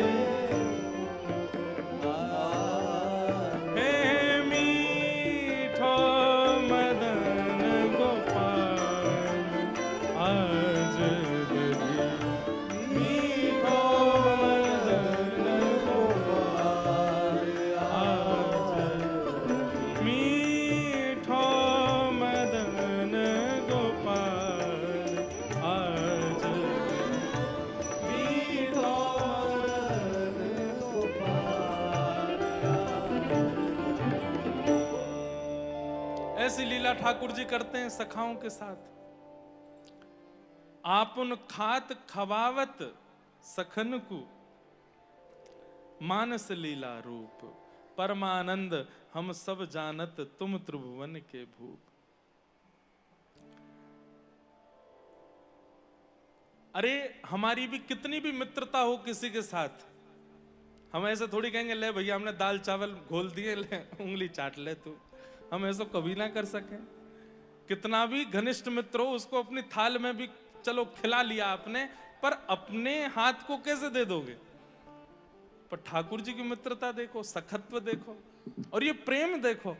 Speaker 1: ऐसी लीला ठाकुर जी करते हैं सखाओं के साथ। आपुन खात खवावत सखन को, मानस लीला रूप, परमानंद हम सब जानत, तुम त्रिभुवन के भूप। अरे हमारी भी कितनी भी मित्रता हो किसी के साथ, हम ऐसे थोड़ी कहेंगे ले भैया हमने दाल चावल घोल दिए, ले उंगली चाट ले तू। हम ऐसा कभी ना कर सके। कितना भी घनिष्ठ मित्र हो उसको अपनी थाल में भी चलो खिला लिया आपने, पर अपने हाथ को कैसे दे दोगे? पर ठाकुर जी की मित्रता देखो, सखत्व देखो, और ये प्रेम देखो।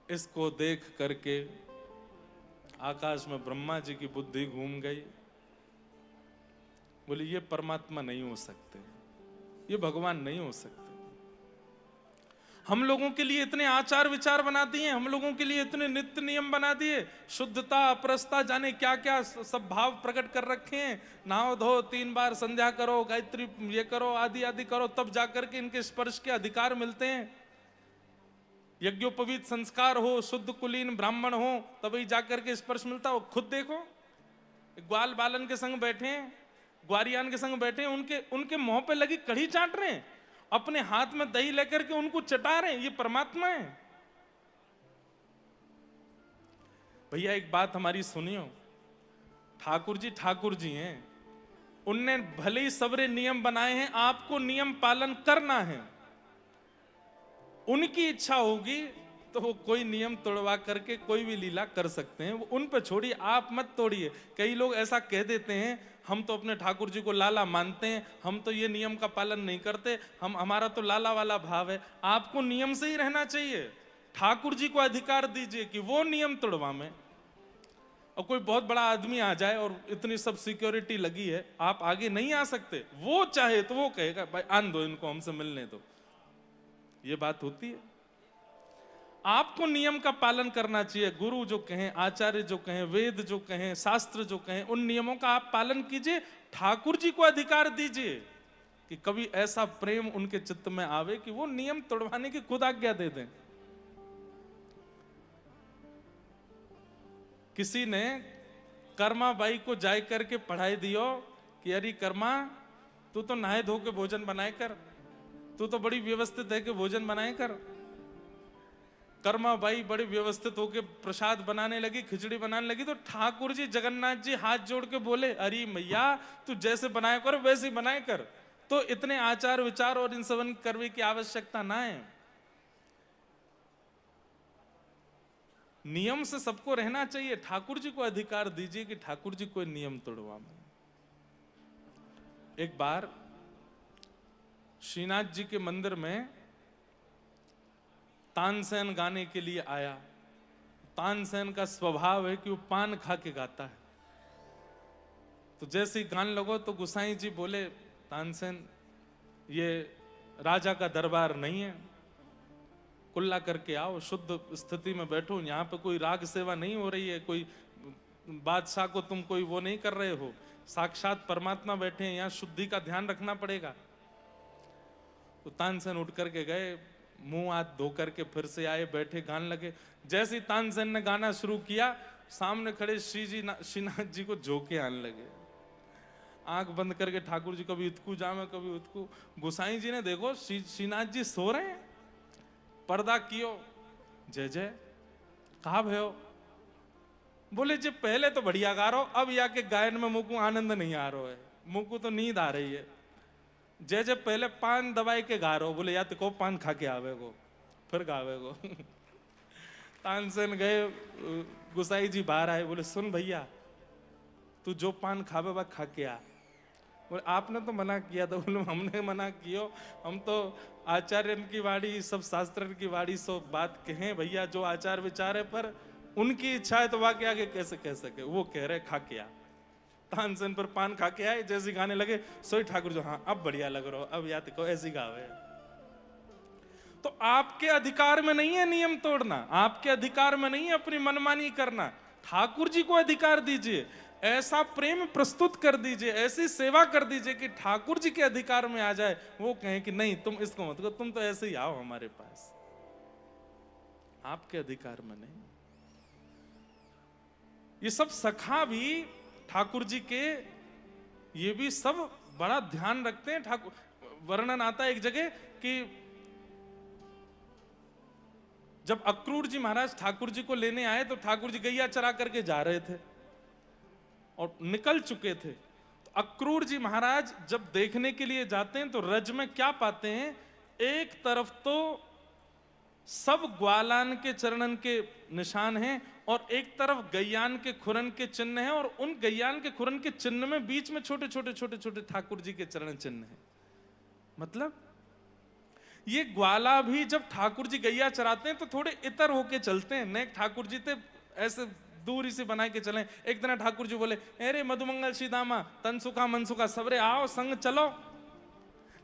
Speaker 1: इसको देख करके आकाश में ब्रह्मा जी की बुद्धि घूम गई। बोले ये परमात्मा नहीं हो सकते, ये भगवान नहीं हो सकते। हम लोगों के लिए इतने आचार विचार बना दिए, हम लोगों के लिए इतने नित्य नियम बना दिए, शुद्धता अपरसता जाने क्या क्या सब भाव प्रकट कर रखे हैं। नहाओ धो 3 बार संध्या करो, गायत्री ये करो, आदि आदि करो, तब जाकर के इनके स्पर्श के अधिकार मिलते हैं। यज्ञोपवीत संस्कार हो, शुद्ध कुलीन ब्राह्मण हो, तभी जाकर के स्पर्श मिलता हो। खुद देखो, ग्वाल बालन के संग बैठे हैं, ग्वारियान के संग बैठे हैं, उनके मुंह पे लगी कढ़ी चाट रहे हैं, अपने हाथ में दही लेकर के उनको चटा रहे हैं। ये परमात्मा है भैया। एक बात हमारी सुनियो, ठाकुर जी हैं, उनने भले ही सबरे नियम बनाए हैं, आपको नियम पालन करना है। उनकी इच्छा होगी तो वो कोई नियम तोड़वा करके कोई भी लीला कर सकते हैं, वो उन पे छोड़िए, आप मत तोड़िए। कई लोग ऐसा कह देते हैं, हम तो अपने ठाकुर जी को लाला मानते हैं, हम तो ये नियम का पालन नहीं करते, हमारा तो लाला वाला भाव है। आपको नियम से ही रहना चाहिए। ठाकुर जी को अधिकार दीजिए कि वो नियम तोड़वा में। और कोई बहुत बड़ा आदमी आ जाए और इतनी सब सिक्योरिटी लगी है, आप आगे नहीं आ सकते। वो चाहे तो वो कहेगा भाई आन दो इनको, हमसे मिलने दो। ये बात होती है। आपको नियम का पालन करना चाहिए। गुरु जो कहें, आचार्य जो कहें, वेद जो कहें, शास्त्र जो कहें, उन नियमों का आप पालन कीजिए। ठाकुर जी को अधिकार दीजिए कि कभी ऐसा प्रेम उनके चित्त में आवे कि वो नियम तोड़वाने की खुद आज्ञा दे दें। किसी ने कर्मा बाई को जाय करके पढ़ाई दियो कि अरे कर्मा, तू तो नहाए धो के भोजन बनाए कर, तू तो बड़ी व्यवस्थित है कि भोजन बनाए कर। कर्मा बाई बड़ी व्यवस्थित होके प्रसाद बनाने लगी, खिचड़ी बनाने लगी, तो ठाकुर जी जगन्नाथ जी हाथ जोड़ के बोले, अरे मैया तू जैसे बनाया कर वैसे ही बनाए कर, तो इतने आचार विचार और इन सब करने की आवश्यकता ना है। नियम से सबको रहना चाहिए, ठाकुर जी को अधिकार दीजिए कि ठाकुर जी कोई नियम तोड़वा में। एक बार श्रीनाथ जी के मंदिर में तानसेन गाने के लिए आया। तानसेन का स्वभाव है कि वो पान खा के गाता है। तो जैसे ही गान लगो तो गुसाई जी बोले, तानसेन ये राजा का दरबार नहीं है, कुल्ला करके आओ, शुद्ध स्थिति में बैठो, यहाँ पे कोई राग सेवा नहीं हो रही है, कोई बादशाह को तुम कोई वो नहीं कर रहे हो, साक्षात परमात्मा बैठे हैं, यहाँ शुद्धि का ध्यान रखना पड़ेगा। तो तानसेन उठ करके गए, मुंह हाथ धो करके फिर से आए, बैठे, गान लगे। जैसे ही तानसेन ने गाना शुरू किया, सामने खड़े श्रीनाथ जी को झोंके आने लगे। आंख बंद करके ठाकुर जी कभी इतकू जामे कभी उतकू। गोसाई जी ने देखो श्रीनाथ जी सो रहे हैं, पर्दा कियो, जय जय, कहा भयो? बोले जी पहले तो बढ़िया गा रहा हो, अब या के गायन में मुझको आनंद नहीं आ रहा है, मुझको तो नींद आ रही है। जय जय पहले पान दबाई के गा रहा हो, बोले या तो को पान खा के आवे को फिर गावे को। तानसेन गए, गुसाई जी बाहर आए, बोले सुन भैया, तू जो पान खावे वह खा के आ। बोले आपने तो मना किया था। बोले हमने मना कियो, हम तो आचार्य की वाणी, सब शास्त्र की वाणी, सब बात कहें भैया, जो आचार विचार है, पर उनकी इच्छा है तो वाके आगे कैसे कह सके। वो कह रहे खा के आ। तानसेन पर पान खा के आए, जैसे गाने लगे सोई ठाकुर जो, हाँ अब बढ़िया लग रहा हो, अब याद को ऐसी गावे। तो आपके अधिकार में नहीं है नियम तोड़ना, आपके अधिकार में नहीं है अपनी मनमानी करना। ठाकुर जी को अधिकार दीजिए, ऐसा प्रेम प्रस्तुत कर दीजिए, ऐसी सेवा कर दीजिए कि ठाकुर जी के अधिकार में आ जाए। वो कहें कि नहीं तुम इसको मत करो, तुम तो ऐसे ही आओ हमारे पास, आपके अधिकार में नहीं। ये सब सखा भी ठाकुर जी के, ये भी सब बड़ा ध्यान रखते हैं। ठाकुर, वर्णन आता है एक जगह कि जब अक्रूर जी महाराज ठाकुर जी को लेने आए तो ठाकुर जी गैया चरा करके जा रहे थे और निकल चुके थे। तो अक्रूर जी महाराज जब देखने के लिए जाते हैं तो रज में क्या पाते हैं, एक तरफ तो सब ग्वालान के चरणन के निशान हैं और एक तरफ गैयान के खुरन के चिन्ह हैं, और उन गैयान के खुरन के चिन्ह में बीच में छोटे छोटे छोटे छोटे ठाकुर जी के चरण चिन्ह हैं। मतलब ये ग्वाला भी जब ठाकुर जी गैया चराते हैं तो थोड़े इतर होके चलते हैं, नहीं ठाकुर जी थे ऐसे दूरी से बना के चले। एक दिन ठाकुर जी बोले, अरे मधुमंगल सीदामा, तनसुखा मनसुखा सबरे आओ संग चलो।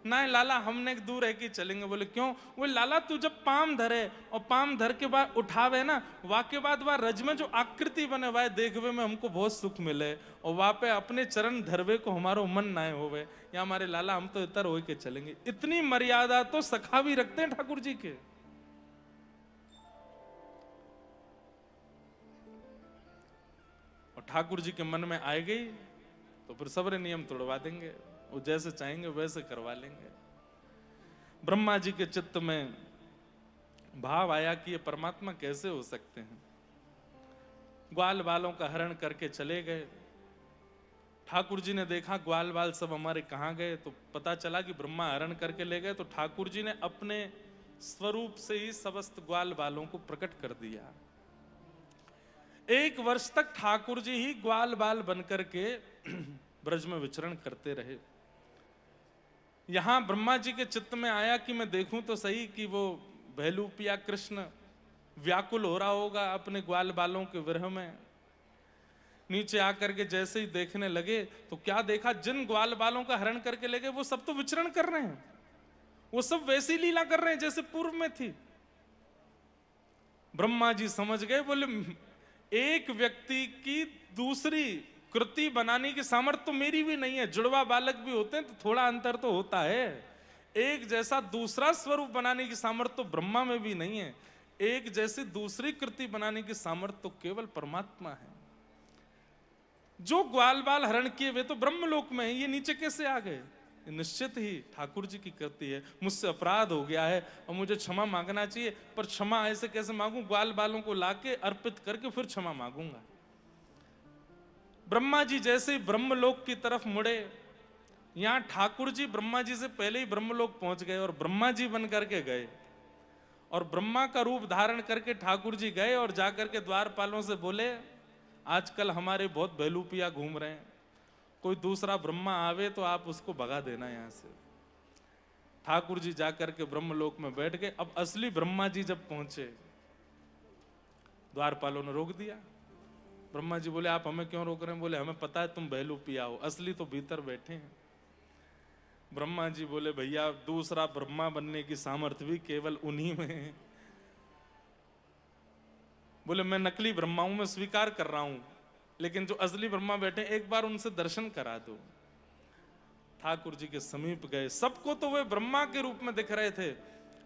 Speaker 1: ना लाला हमने दूर है कि चलेंगे। बोले क्यों? वो लाला तू जब पाम धरे और पाम धर के बाद उठावे ना, वाके बाद वह रज में जो आकृति बने वह देखवे में हमको बहुत सुख मिले, और वहां पे अपने चरण धरवे को हमारो मन ना होवे, या हमारे लाला हम तो इतर हो के चलेंगे। इतनी मर्यादा तो सखा भी रखते हैं ठाकुर जी के। और ठाकुर जी के मन में आए गई तो फिर सबरे नियम तोड़वा देंगे, वो जैसे चाहेंगे वैसे करवा लेंगे। ब्रह्मा जी के चित्त में भाव आया कि ये परमात्मा कैसे हो सकते हैं। ग्वाल बालों का हरण करके चले गए। ठाकुर जी ने देखा ग्वाल बाल सब हमारे कहाँ गए, तो पता चला कि ब्रह्मा हरण करके ले गए। तो ठाकुर जी ने अपने स्वरूप से ही समस्त ग्वाल बालों को प्रकट कर दिया। 1 वर्ष तक ठाकुर जी ही ग्वाल बाल बनकर के ब्रज में विचरण करते रहे। यहां ब्रह्मा जी के चित्त में आया कि मैं देखूं तो सही कि वो भैलूपिया कृष्ण व्याकुल हो रहा होगा अपने ग्वाल बालों के विरह में। नीचे आकर के जैसे ही देखने लगे तो क्या देखा, जिन ग्वाल बालों का हरण करके ले गए वो सब तो विचरण कर रहे हैं, वो सब वैसी लीला कर रहे हैं जैसे पूर्व में थी। ब्रह्मा जी समझ गए, बोले एक व्यक्ति की दूसरी कृति बनाने की सामर्थ्य तो मेरी भी नहीं है, जुड़वा बालक भी होते हैं तो थोड़ा अंतर तो होता है। एक जैसा दूसरा स्वरूप बनाने की सामर्थ्य तो ब्रह्मा में भी नहीं है, एक जैसी दूसरी कृति बनाने की सामर्थ्य तो केवल परमात्मा है। जो ग्वाल बाल हरण किए वे तो ब्रह्मलोक में है, ये नीचे कैसे आ गए? निश्चित ही ठाकुर जी की कृति है। मुझसे अपराध हो गया है और मुझे क्षमा मांगना चाहिए, पर क्षमा ऐसे कैसे मांगू? ग्वाल बालों को लाके अर्पित करके फिर क्षमा मांगूंगा। ब्रह्मा जी जैसे ही ब्रह्मलोक की तरफ मुड़े, यहां ठाकुर जी ब्रह्मा जी से पहले ही ब्रह्मलोक पहुंच गए और ब्रह्मा जी बन करके गए। और ब्रह्मा का रूप धारण करके ठाकुर जी गए और जाकर के द्वारपालों से बोले, आजकल हमारे बहुत बहलूपिया घूम रहे हैं, कोई दूसरा ब्रह्मा आवे तो आप उसको भगा देना यहां से। ठाकुर जी जाकर के ब्रह्मलोक में बैठ गए। अब असली ब्रह्मा जी जब पहुंचे, द्वारपालों ने रोक दिया। ब्रह्मा जी बोले, आप हमें क्यों रोक रहे हैं? बोले, हमें पता है तुम बहलूपिया हो, असली तो भीतर बैठे हैं। ब्रह्मा जी बोले, भैया दूसरा ब्रह्मा बनने की सामर्थ्य भी केवल उन्हीं में है। बोले, मैं नकली ब्रह्मा हूं, मैं स्वीकार कर रहा हूं, लेकिन जो असली ब्रह्मा बैठे एक बार उनसे दर्शन करा दो। ठाकुर जी के समीप गए। सबको तो वे ब्रह्मा के रूप में दिख रहे थे,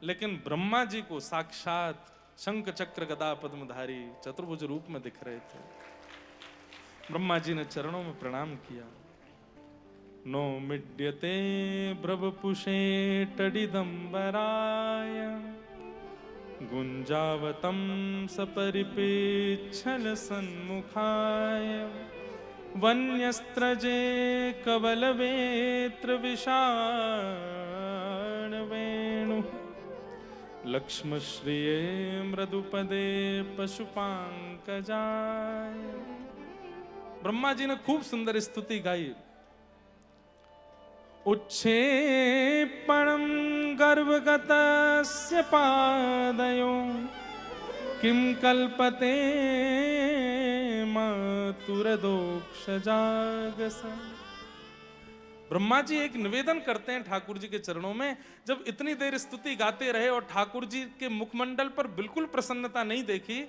Speaker 1: लेकिन ब्रह्मा जी को साक्षात शंख चक्र गदा पद्मधारी चतुर्भुज रूप में दिख रहे थे। ब्रह्मा जी ने चरणों में प्रणाम किया। नो मिड्यते ब्रवपुषे टडिदंबराय गुंजावतम सपरिपेच्छल सन्मुखाय वन्यस्त्रजे कवलवेत्र विषाण वेणु लक्ष्मश्रिये मृदुपदे पशुपांकजाय। ब्रह्मा जी ने खूब सुंदर स्तुति गाई। उच्छेपणं गर्भगतस्य पादयो किं कल्पते मातुरदोक्षजागस। ब्रह्मा जी एक निवेदन करते हैं ठाकुर जी के चरणों में। जब इतनी देर स्तुति गाते रहे और ठाकुर जी के मुखमंडल पर बिल्कुल प्रसन्नता नहीं देखी,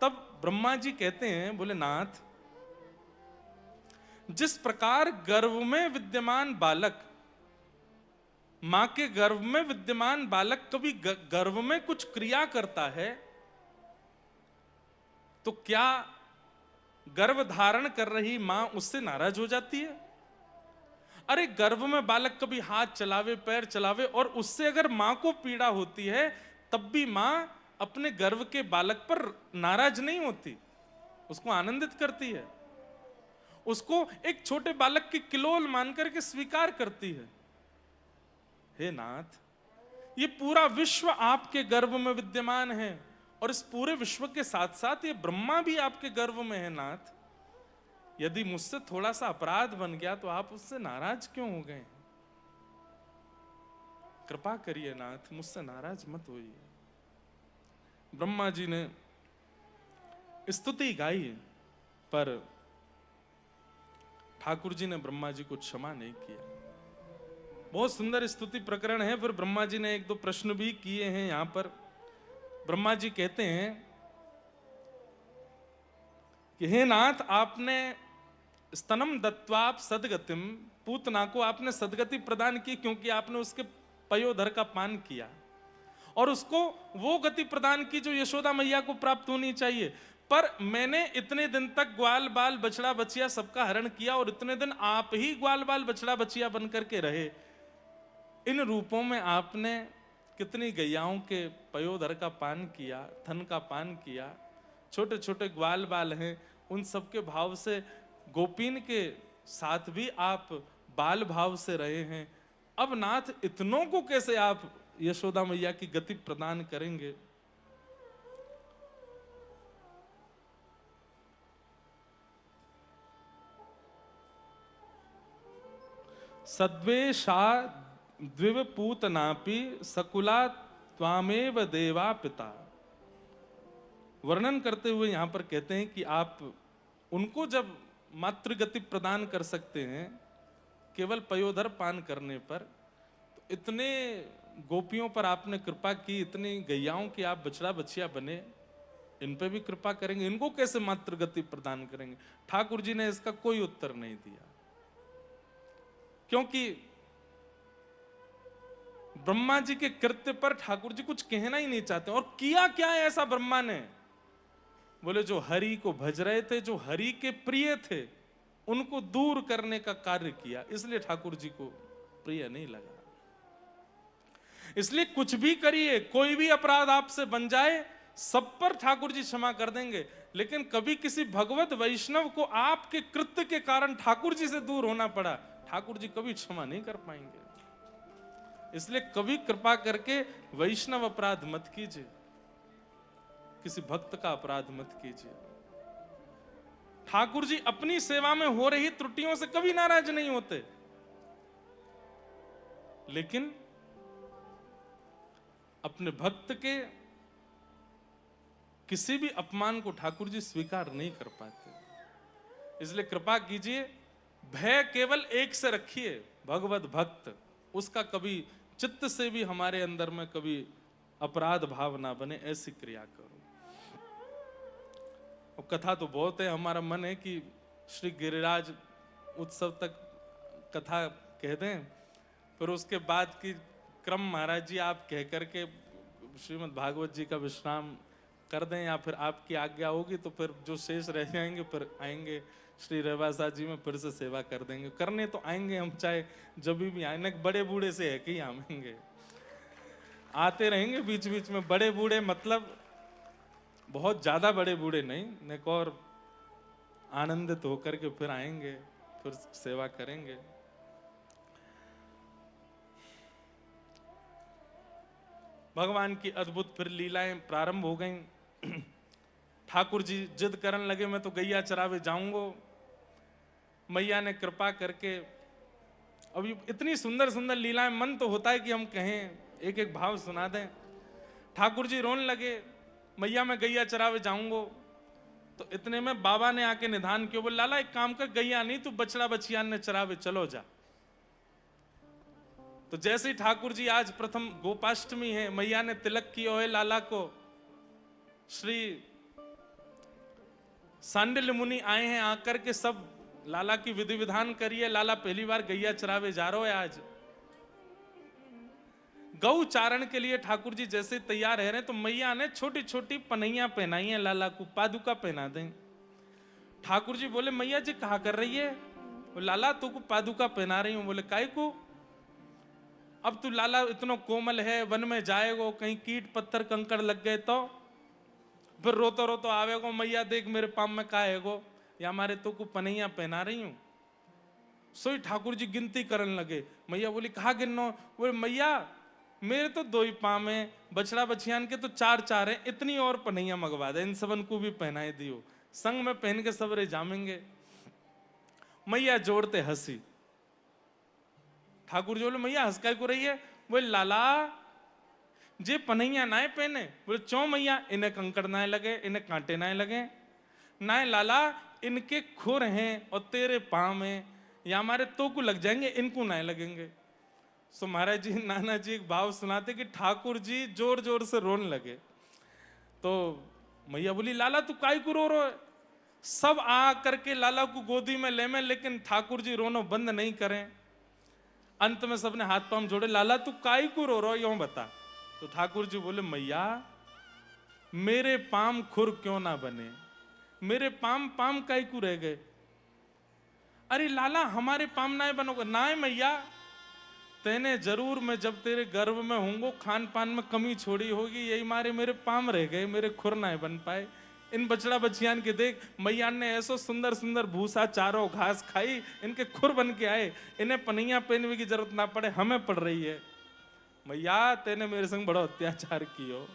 Speaker 1: तब ब्रह्मा जी कहते हैं, बोले, नाथ, जिस प्रकार गर्भ में विद्यमान बालक, मां के गर्भ में विद्यमान बालक कभी गर्भ में कुछ क्रिया करता है, तो क्या गर्भ धारण कर रही मां उससे नाराज हो जाती है? अरे गर्भ में बालक कभी हाथ चलावे, पैर चलावे, और उससे अगर मां को पीड़ा होती है, तब भी मां अपने गर्भ के बालक पर नाराज नहीं होती, उसको आनंदित करती है, उसको एक छोटे बालक की किलोल मान करके स्वीकार करती है। हे नाथ, ये पूरा विश्व आपके गर्भ में विद्यमान है, और इस पूरे विश्व के साथ साथ ये ब्रह्मा भी आपके गर्भ में है। नाथ, यदि मुझसे थोड़ा सा अपराध बन गया तो आप उससे नाराज क्यों हो गए? कृपा करिए नाथ, मुझसे नाराज मत होइए। ब्रह्मा जी ने स्तुति गाई, पर ठाकुर जी ने ब्रह्मा जी को क्षमा नहीं किया। बहुत सुंदर स्तुति प्रकरण है। फिर ब्रह्मा जी ने एक दो प्रश्न भी किए हैं यहां पर। ब्रह्मा जी कहते हैं कि हे नाथ, आपने स्तनम दत्वाप सदगतिम, पूतना को आपने सदगति प्रदान की, क्योंकि आपने उसके पयोधर का पान किया और उसको वो गति प्रदान की जो यशोदा मैया को प्राप्त होनी चाहिए। पर मैंने इतने दिन तक ग्वाल बाल बछड़ा बछिया सबका हरण किया, और इतने दिन आप ही ग्वाल बाल बछड़ा बछिया बन करके रहे। इन रूपों में आपने कितनी गैयाओं के पयोधर का पान किया, थन का पान किया, छोटे छोटे ग्वाल बाल हैं, उन सबके भाव से गोपीन के साथ भी आप बाल भाव से रहे हैं। अब नाथ, इतनों को कैसे आप यशोदा मैया की गति प्रदान करेंगे? सद्वेषा द्विवपूतनापि सकुला त्वामेव देवा पिता। वर्णन करते हुए यहां पर कहते हैं कि आप उनको जब मातृगति प्रदान कर सकते हैं केवल पयोधर पान करने पर, तो इतने गोपियों पर आपने कृपा की, इतनी गैयाओं की आप बछड़ा बछिया बने, इन पे भी कृपा करेंगे, इनको कैसे मातृगति प्रदान करेंगे? ठाकुर जी ने इसका कोई उत्तर नहीं दिया, क्योंकि ब्रह्मा जी के कृत्य पर ठाकुर जी कुछ कहना ही नहीं चाहते। और किया क्या है ऐसा ब्रह्मा ने? बोले, जो हरि को भज रहे थे, जो हरि के प्रिय थे, उनको दूर करने का कार्य किया, इसलिए ठाकुर जी को प्रिय नहीं लगा। इसलिए कुछ भी करिए, कोई भी अपराध आपसे बन जाए, सब पर ठाकुर जी क्षमा कर देंगे, लेकिन कभी किसी भगवत वैष्णव को आपके कृत्य के कारण ठाकुर जी से दूर होना पड़ा, ठाकुर जी कभी क्षमा नहीं कर पाएंगे। इसलिए कभी कृपा करके वैष्णव अपराध मत कीजिए, किसी भक्त का अपराध मत कीजिए। ठाकुर जी अपनी सेवा में हो रही त्रुटियों से कभी नाराज नहीं होते, लेकिन अपने भक्त के किसी भी अपमान को ठाकुर जी स्वीकार नहीं कर पाते। इसलिए कृपा कीजिए, भय केवल एक से रखिए, भगवत भक्त, उसका कभी चित्त से भी हमारे अंदर में कभी अपराध भाव ना बने, ऐसी क्रिया करो। और कथा तो बहुत है, हमारा मन है कि श्री गिरिराज उत्सव तक कथा कह दें, फिर उसके बाद की क्रम महाराज जी आप कह करके श्रीमद् भागवत जी का विश्राम कर दें, या फिर आपकी आज्ञा होगी तो फिर जो शेष रह जाएंगे फिर आएंगे श्री रेवासा जी में, फिर से सेवा कर देंगे। करने तो आएंगे हम, चाहे जब भी आए, न बड़े बूढ़े से है कि आएंगे, आते रहेंगे बीच बीच में। बड़े बूढ़े मतलब बहुत ज्यादा बड़े बूढ़े नहीं, न और आनंदित होकर के फिर आएंगे, फिर सेवा करेंगे। भगवान की अद्भुत फिर लीलाएं प्रारंभ हो गईं। ठाकुर जी जिद करने लगे, मैं तो गैया चरावे जाऊंगा। मैया ने कृपा करके, अभी इतनी सुंदर सुंदर लीलाएं, मन तो होता है कि हम कहें, एक एक भाव सुना दें। ठाकुर जी रोने लगे, मैया मैं गैया चरावे जाऊंगा। तो इतने में बाबा ने आके निधान किया, बोले लाला एक काम कर, गैया नहीं तू बछड़ा बछियान ने चरावे चलो जा। तो जैसे ही ठाकुर जी, आज प्रथम गोपाष्टमी है, मैया ने तिलक किया है लाला को, श्री सांडिल्य मुनि आए हैं, आकर के सब लाला की विधि विधान करिए। लाला पहली बार गैया चरावे जा रहे हो आज। गौ चारण के लिए ठाकुर जी जैसे तैयार रह रहे हैं, तो मैया ने छोटी छोटी पनैया पहनाई है लाला को, पादुका पहना दें। ठाकुर जी बोले मैया जी कहा कर रही है? लाला तू को पादुका पहना रही हूं। बोले काय को? अब तू लाला इतना कोमल है, वन में जाएगो, कहीं कीट पत्थर कंकड़ लग गए तो फिर रोतो रोतो आवेगो, मैया देख मेरे पाम में का हैगो, या हमारे तो को पनैया पहना रही हूं। सोई ठाकुर जी गिनती करने लगे। मैया बोली कहा गिनो? बोले मैया मेरे तो 2 ही पाम है, बछड़ा बछियान के तो 4 है, इतनी और पनैया मंगवा दे, इन सबन को भी पहनाए दियो, संग में पहन के सबरे जामेंगे। मैया जोड़ते हंसी। ठाकुर जी बोले मैया हंस काय को रही है? बोले लाला जे पनैया नाए पहने। बोले चौ मैया, इन्हें कंकड़ नाए लगे, इन्हें कांटे नाए लगे। नाए लाला इनके खुर हैं और तेरे पाँव हैं, या हमारे तो को लग जाएंगे, इनको नाए लगेंगे। सो महाराज जी नाना जी एक भाव सुनाते कि ठाकुर जी जोर जोर से रोने लगे। तो मैया बोली लाला तू काय को रो रहा है? सब आ करके लाला को गोदी में ले में, लेकिन ठाकुर जी रोना बंद नहीं करें। अंत में सबने हाथ पांव जोड़े, लाला तू काय को रो रहा यूं बता। तो ठाकुर जी बोले मैया मेरे पाम खुर क्यों ना बने, मेरे पाम पाम काय को रह गए। अरे लाला हमारे पाम नाए बनोगे? नाए मैया, तेने जरूर मैं जब तेरे गर्भ में होंगो खान पान में कमी छोड़ी होगी, यही मारे मेरे पाम रह गए, मेरे खुर नाए बन पाए। इन बछड़ा बछियान के देख, मैया ने ऐसो सुंदर सुंदर भूसा चारो घास खाई, इनके खुर बन के आए, इन्हें पनैया पहनने की जरूरत ना पड़े, हमें पड़ रही है। मैया तेने मेरे संग बड़ा अत्याचार कियो।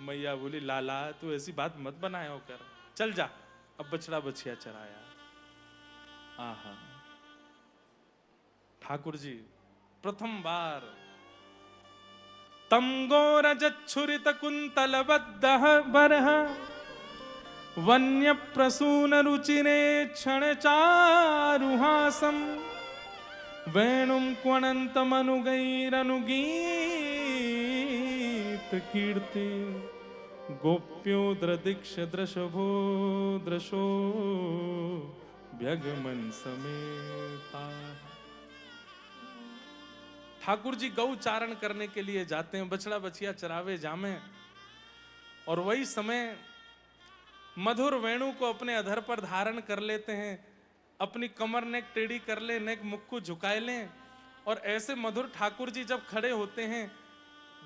Speaker 1: मैया बोली लाला तू ऐसी बात मत बनाया कर, चल जा अब बछड़ा बछिया चराया। आहा ठाकुर जी प्रथम बार तम गोरजच्छुरित कुंतल बद्धः बरः वन्य प्रसून रुचिरे क्षण चारुहासम वेणुम क्वणन्तमनुगैरनुगीत कीर्ति गोप्यो द्रदिक्ष दृशभो दृशो व्यगमन समेता। ठाकुर जी गौ चारण करने के लिए जाते हैं, बछड़ा बछिया चरावे जामे, और वही समय मधुर वेणु को अपने अधर पर धारण कर लेते हैं। अपनी कमर नेक टेढ़ी कर लें, नेक मुख को झुकाए लें, और ऐसे मधुर ठाकुर जी जब खड़े होते हैं,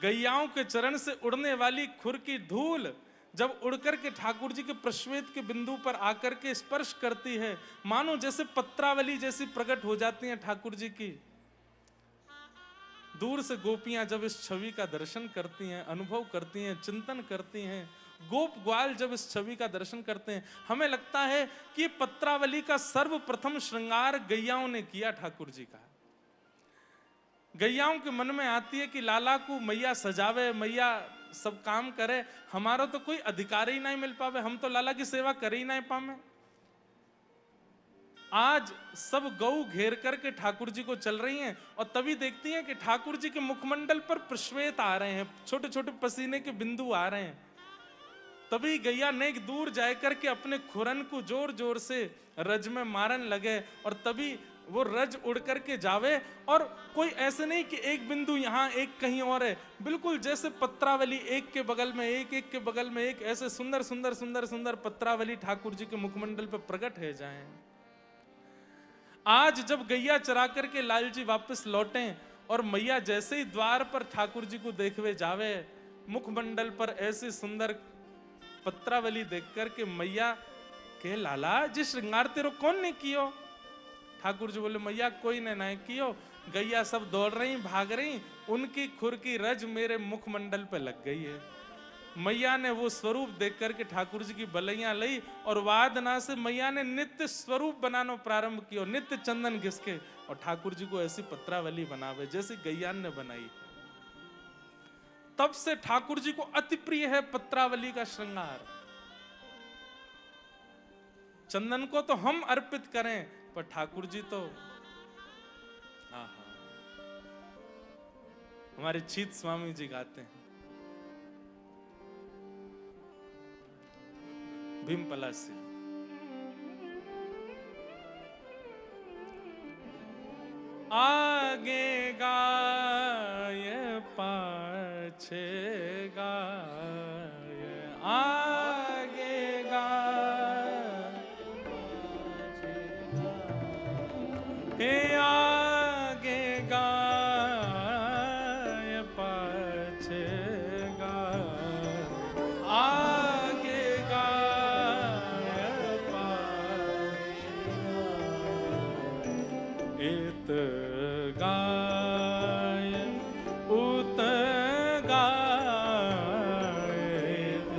Speaker 1: गैयाओं के चरण से उड़ने वाली खुर की धूल जब उड़कर के ठाकुर जी के प्रश्वेत के बिंदु पर आकर के स्पर्श करती है, मानो जैसे पत्रावली जैसी प्रकट हो जाती हैं ठाकुर जी की। दूर से गोपियां जब इस छवि का दर्शन करती हैं, अनुभव करती हैं, चिंतन करती हैं, गोप ग्वाल जब इस छवि का दर्शन करते हैं, हमें लगता है कि पत्रावली का सर्वप्रथम श्रृंगार गैयाओं ने किया ठाकुर जी का। गैयाओं के मन में आती है कि लाला को मैया सजावे, मैया सब काम करे, हमारा तो कोई अधिकार ही नहीं मिल पावे, हम तो लाला की सेवा कर ही नहीं पावे। आज सब गौ घेर करके ठाकुर जी को चल रही हैं, और तभी देखती हैं कि ठाकुर जी के मुखमंडल पर प्रश्वेत आ रहे हैं, छोटे छोटे पसीने के बिंदु आ रहे हैं। तभी गैया नेक दूर जाए करके अपने खुरन को जोर जोर से रज में मारन लगे, और तभी वो रज उड़ करके जावे, और कोई ऐसे नहीं कि एक बिंदु यहाँ एक कहीं और है, बिल्कुल जैसे पत्रावली एक के बगल में एक, एक के बगल में एक, ऐसे सुंदर सुंदर सुंदर सुंदर पत्रावली ठाकुर जी के मुखमंडल पर प्रकट है जाएं। आज जब गैया चरा करके लाल जी वापस लौटे, और मैया जैसे ही द्वार पर ठाकुर जी को देखवे जावे, मुखमंडल पर ऐसे सुंदर पत्रावली देख करके मैया के लाला जी श्रृंगार तेरो कौन ने कियो? ठाकुर जी बोले मैया कोई ने नहीं कियो, गैया सब दौड़ रही भाग रही, उनकी खुर की रज मेरे मुखमंडल पे लग गई है। मैया ने वो स्वरूप देख करके ठाकुर जी की बलैया ली, और वादना से मैया ने नित्य स्वरूप बनाना प्रारंभ किया, नित्य चंदन घिसके, और ठाकुर जी को ऐसी पत्रावली बनावे जैसे गैयान ने बनाई। तब से ठाकुर जी को अति प्रिय है पत्रावली का श्रृंगार। चंदन को तो हम अर्पित करें, पर ठाकुर जी तो हमारे चीत स्वामी जी गाते हैं, भीमपला से, आगे गाय पाछे गाय, आगे गाय, हे आगे गाय पाछे गाय, आगे गाय पाछे गाय, इत गाय उत गाय, इत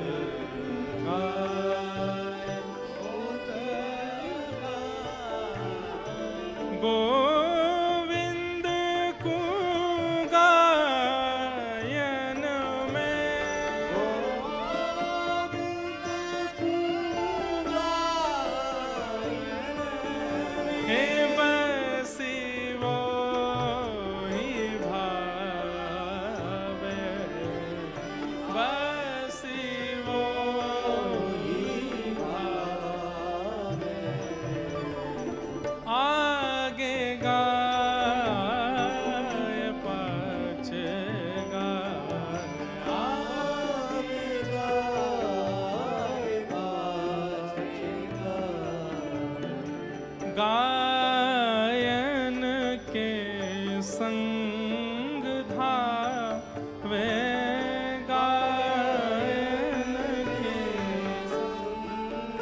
Speaker 1: गाय उत गाय, गोविंद को गायन में, गोविंद को गायन में, हे बसी वो ही भावे, बसी वो ही भावे, आगे गाय पाछे गाय, आगे गाय पाछे गाय, गायन के संग धावे, गायन के संग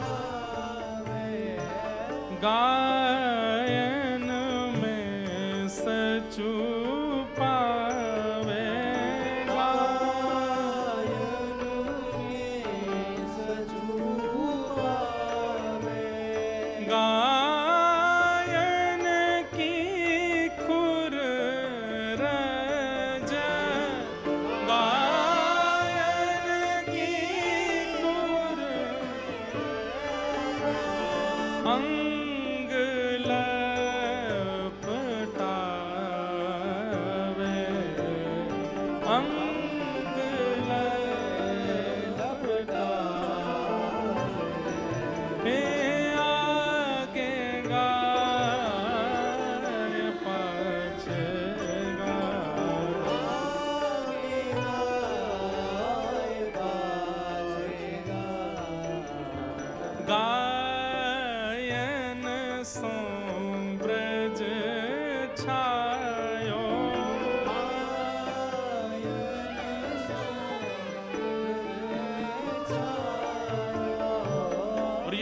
Speaker 1: धावे, गायन में सचु पावे, गायन में सचु पावे, गायन की खुर रज, गायन की खुर अंग लपटावे,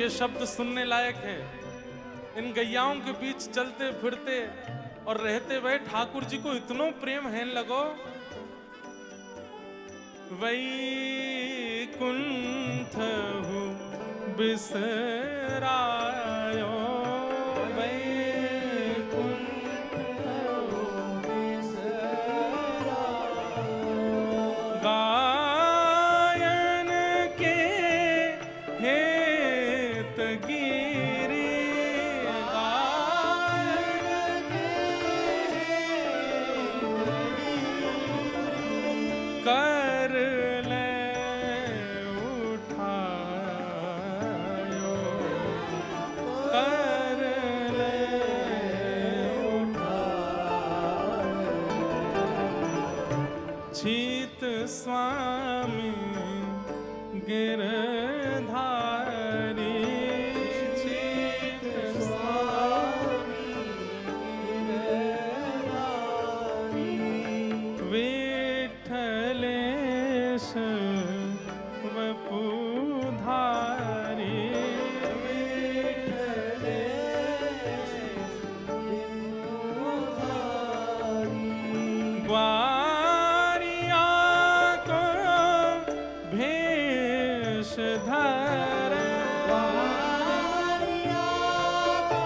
Speaker 1: ये शब्द सुनने लायक है। इन गैयाओं के बीच चलते फिरते और रहते हुए ठाकुर जी को इतनो प्रेम है लगो। वैकुंठ बिसरायो, गायन के हेत गिरी, गायन कर ले उठायो, कर ले छीत स्वामी गिरधारी, छीत स्वामी गिरधारी, विठलेश वपुधारी, विठलेश वपुधारी, ग्वारिया को भेष धरे, ग्वारिया को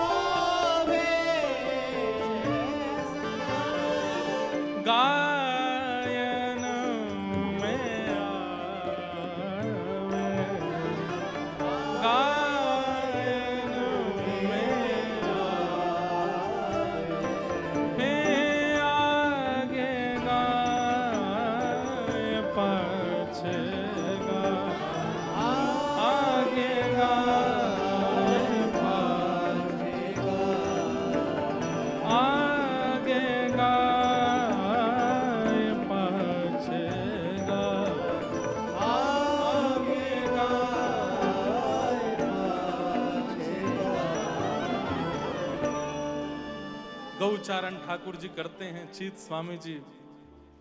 Speaker 1: भेष धरे, गायन में आवे, गायन में आवे, हे आगे गाय पाछे गाय, आगे गाय पाछे गाय, आगे गाय पाछे गाय, आगे गाय पाछे गाय। गौचारण ठाकुर जी करते हैं। चीत स्वामी जी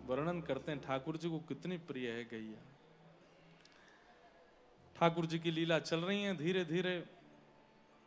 Speaker 1: वर्णन करते हैं ठाकुर जी को कितनी प्रिय है गैया। ठाकुर जी की लीला चल रही है, धीरे धीरे